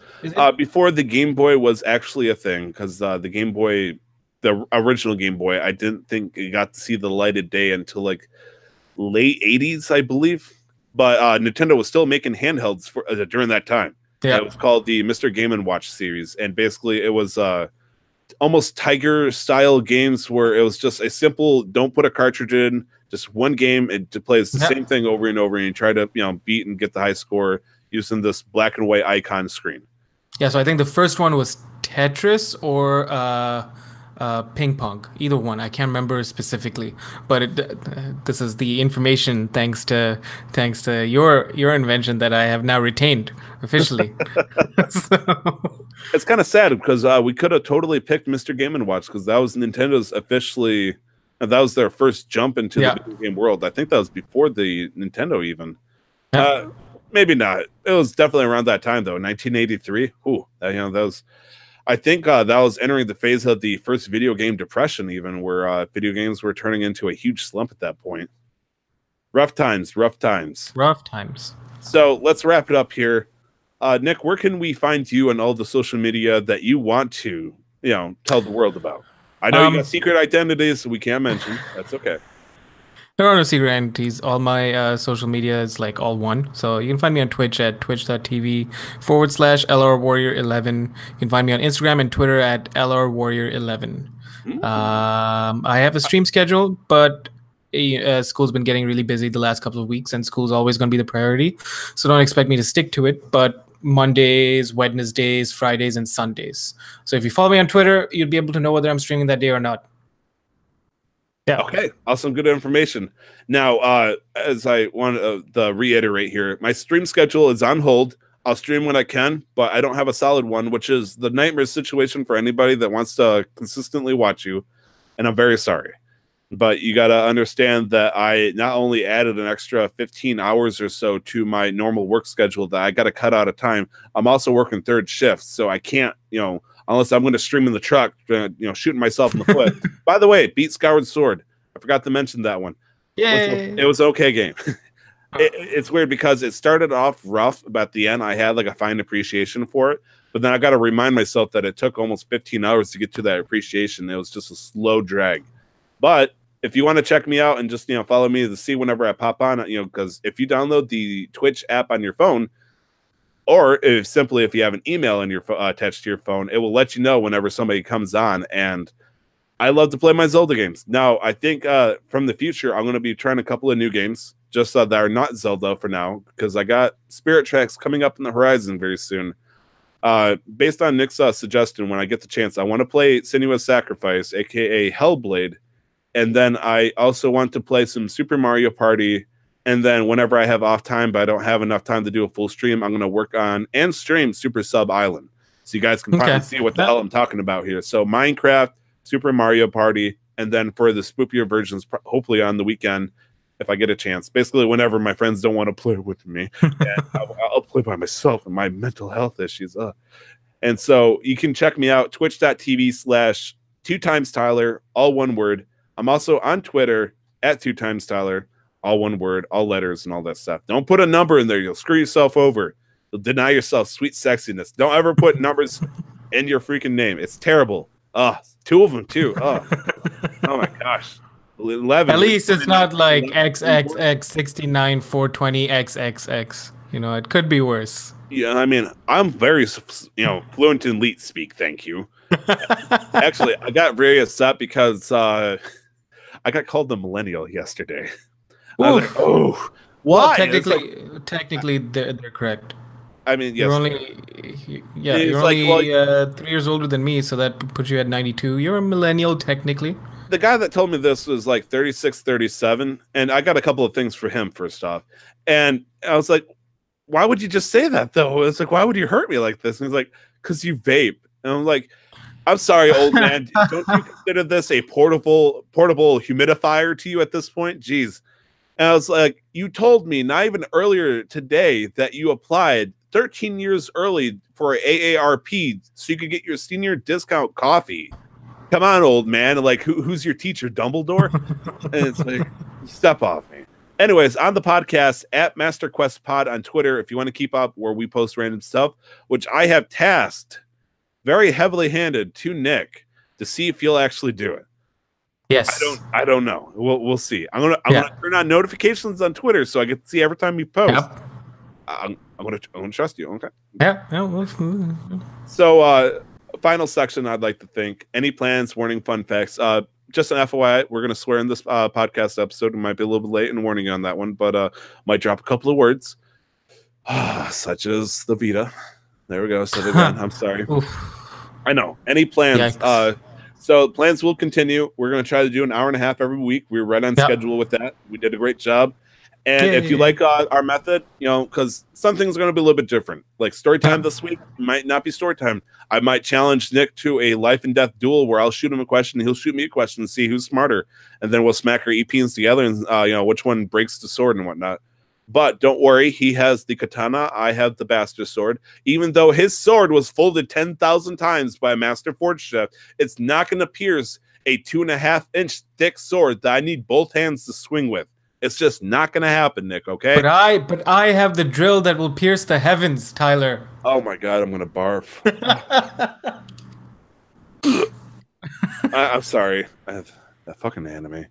Before the Game Boy was actually a thing, because the Game Boy, the original Game Boy, I didn't think it got to see the light of day until like late 80s, I believe. But Nintendo was still making handhelds for during that time. Yeah. It was called the Mr. Game & Watch series. And basically it was almost Tiger-style games where it was just a simple, don't put a cartridge in, just one game, and to play the same thing over and over, and you try to beat and get the high score using this black and white icon screen. Yeah, so I think the first one was Tetris or ping pong, either one. I can't remember specifically, but this is the information thanks to your invention that I have now retained officially. It's kind of sad because we could have totally picked Mr. Game & Watch because that was Nintendo's officially, that was their first jump into the video game world. I think that was before the Nintendo even. Maybe not. It was definitely around that time though, 1983. Ooh, that was. I think that was entering the phase of the first video game depression, even where video games were turning into a huge slump at that point. Rough times, rough times. Rough times. So let's wrap it up here. Nick, where can we find you on all the social media that you want to, tell the world about? I know you got secret identities we can't mention. That's okay. There are no secret identities. All my social media is like all one. So you can find me on Twitch at twitch.tv/LRWarrior11. You can find me on Instagram and Twitter at LRWarrior11. I have a stream schedule, but school's been getting really busy the last couple of weeks, and school's always going to be the priority. So don't expect me to stick to it, but Mondays, Wednesdays, Fridays, and Sundays. So if you follow me on Twitter, you'll be able to know whether I'm streaming that day or not. Yeah. Okay. Awesome. Good information. Now, as I want to reiterate here, my stream schedule is on hold. I'll stream when I can, but I don't have a solid one, which is the nightmare situation for anybody that wants to consistently watch you. And I'm very sorry. But you got to understand that I not only added an extra 15 hours or so to my normal work schedule that I got to cut out of time. I'm also working third shift, so I can't, unless I'm going to stream in the truck, shooting myself in the foot. By the way, beat Skyward Sword. I forgot to mention that one. Yeah, it was an okay game. It's weird because it started off rough, but at the end I had like a fine appreciation for it. But then I got to remind myself that it took almost 15 hours to get to that appreciation. It was just a slow drag. But if you want to check me out and just follow me to see whenever I pop on, because if you download the Twitch app on your phone, or if you have an email in your attached to your phone, it will let you know whenever somebody comes on. And I love to play my Zelda games. Now, I think from the future, I'm going to be trying a couple of new games, just that are not Zelda for now, because I got Spirit Tracks coming up in the horizon very soon. Based on Nick's suggestion, when I get the chance, I want to play Senua's Sacrifice, aka Hellblade. And then I also want to play some Super Mario Party. And then whenever I have off time, but I don't have enough time to do a full stream, I'm going to work on and stream Super Sub Island. So you guys can finally see what the hell I'm talking about here. So Minecraft, Super Mario Party, and then for the spookier versions, hopefully on the weekend, if I get a chance. Basically, whenever my friends don't want to play with me, I'll play by myself and my mental health issues. And so you can check me out, twitch.tv/2timestyler, all one word. I'm also on Twitter at 2timestyler, all one word, all letters, and all that stuff. Don't put a number in there. You'll screw yourself over. You'll deny yourself sweet sexiness. Don't ever put numbers in your freaking name. It's terrible. Two of them, too. Oh my gosh. 11. At least it's not like XXX69420XXX. It could be worse. Yeah, I mean, I'm very, fluent in leet speak, thank you. Actually, I got very upset because I got called the millennial yesterday. I was like, oh, why? Well, technically, they're correct. I mean, yes. You're only 3 years older than me, so that puts you at 92. You're a millennial, technically. The guy that told me this was like 36, 37, and I got a couple of things for him, first off. And I was like, why would you just say that, though? It's like, why would you hurt me like this? And he's like, because you vape. And I'm like, I'm sorry, old man. Don't you consider this a portable humidifier to you at this point? Jeez. And I was like, you told me not even earlier today that you applied 13 years early for AARP so you could get your senior discount coffee. Come on, old man. Like, who's your teacher, Dumbledore? And it's like, step off me. Anyways, on the podcast, at MasterQuestPod on Twitter, if you want to keep up where we post random stuff, which I have tasked very heavily handed to Nick to see if he'll actually do it. Yes. I don't know. We'll see. I'm gonna turn on notifications on Twitter so I can see every time you post. Yep. I'm gonna trust you. Okay. Yeah. So final section, I'd like to think. Any plans, warning, fun facts. Just an FYI, we're gonna swear in this podcast episode. It might be a little bit late in warning on that one, but might drop a couple of words. Such as the Vita. There we go. So again, I'm sorry. I know. Any plans? So plans will continue. We're going to try to do an hour and a half every week. We're right on schedule with that. We did a great job. And if you like our method, because some things are going to be a little bit different. Like story time this week might not be story time. I might challenge Nick to a life and death duel where I'll shoot him a question, and he'll shoot me a question and see who's smarter. And then we'll smack our EPs together and, which one breaks the sword and whatnot. But don't worry, he has the katana. I have the bastard sword. Even though his sword was folded 10,000 times by a master forge chef, it's not going to pierce a 2.5-inch thick sword that I need both hands to swing with. It's just not going to happen, Nick, okay? But I have the drill that will pierce the heavens, Tyler. Oh my God, I'm going to barf. I'm sorry. I have that fucking anime.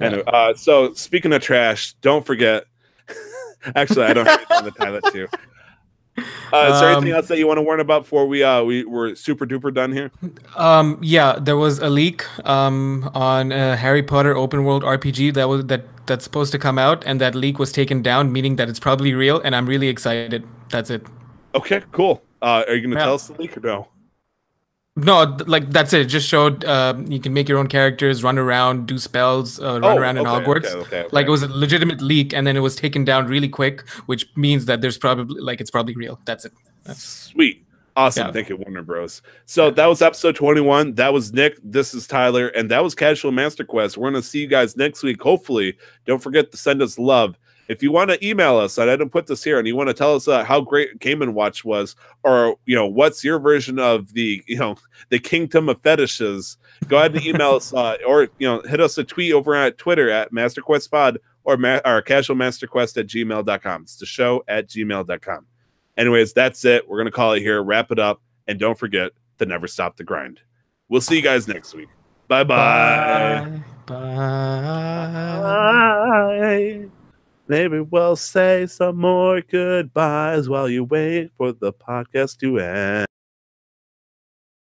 Anyway, so speaking of trash, don't forget. Actually, I don't have anything to tie that to. Is there anything else that you want to warn about before we're super duper done here? Yeah, there was a leak on Harry Potter open world RPG that's supposed to come out, and that leak was taken down, meaning that it's probably real, and I'm really excited. That's it. Okay, cool. Are you going to tell us the leak or no? No, like that's it. It just showed you can make your own characters, run around, do spells, run around in Hogwarts. Okay. Like it was a legitimate leak, and then it was taken down really quick, which means that there's probably it's probably real. That's it. Sweet. Awesome. Yeah. Thank you, Warner Bros. So that was episode 21. That was Nick. This is Tyler. And that was Casual Master Quest. We're going to see you guys next week. Hopefully, don't forget to send us love. If you want to email us, I didn't put this here, and you want to tell us how great Game & Watch was, or what's your version of the the kingdom of fetishes, go ahead and email us, or hit us a tweet over at Twitter at MasterQuestPod or casualmasterquest@gmail.com. It's the show at gmail.com. Anyways, that's it. We're gonna call it here, wrap it up, and don't forget to never stop the grind. We'll see you guys next week. Bye-bye. Bye. Maybe we'll say some more goodbyes while you wait for the podcast to end.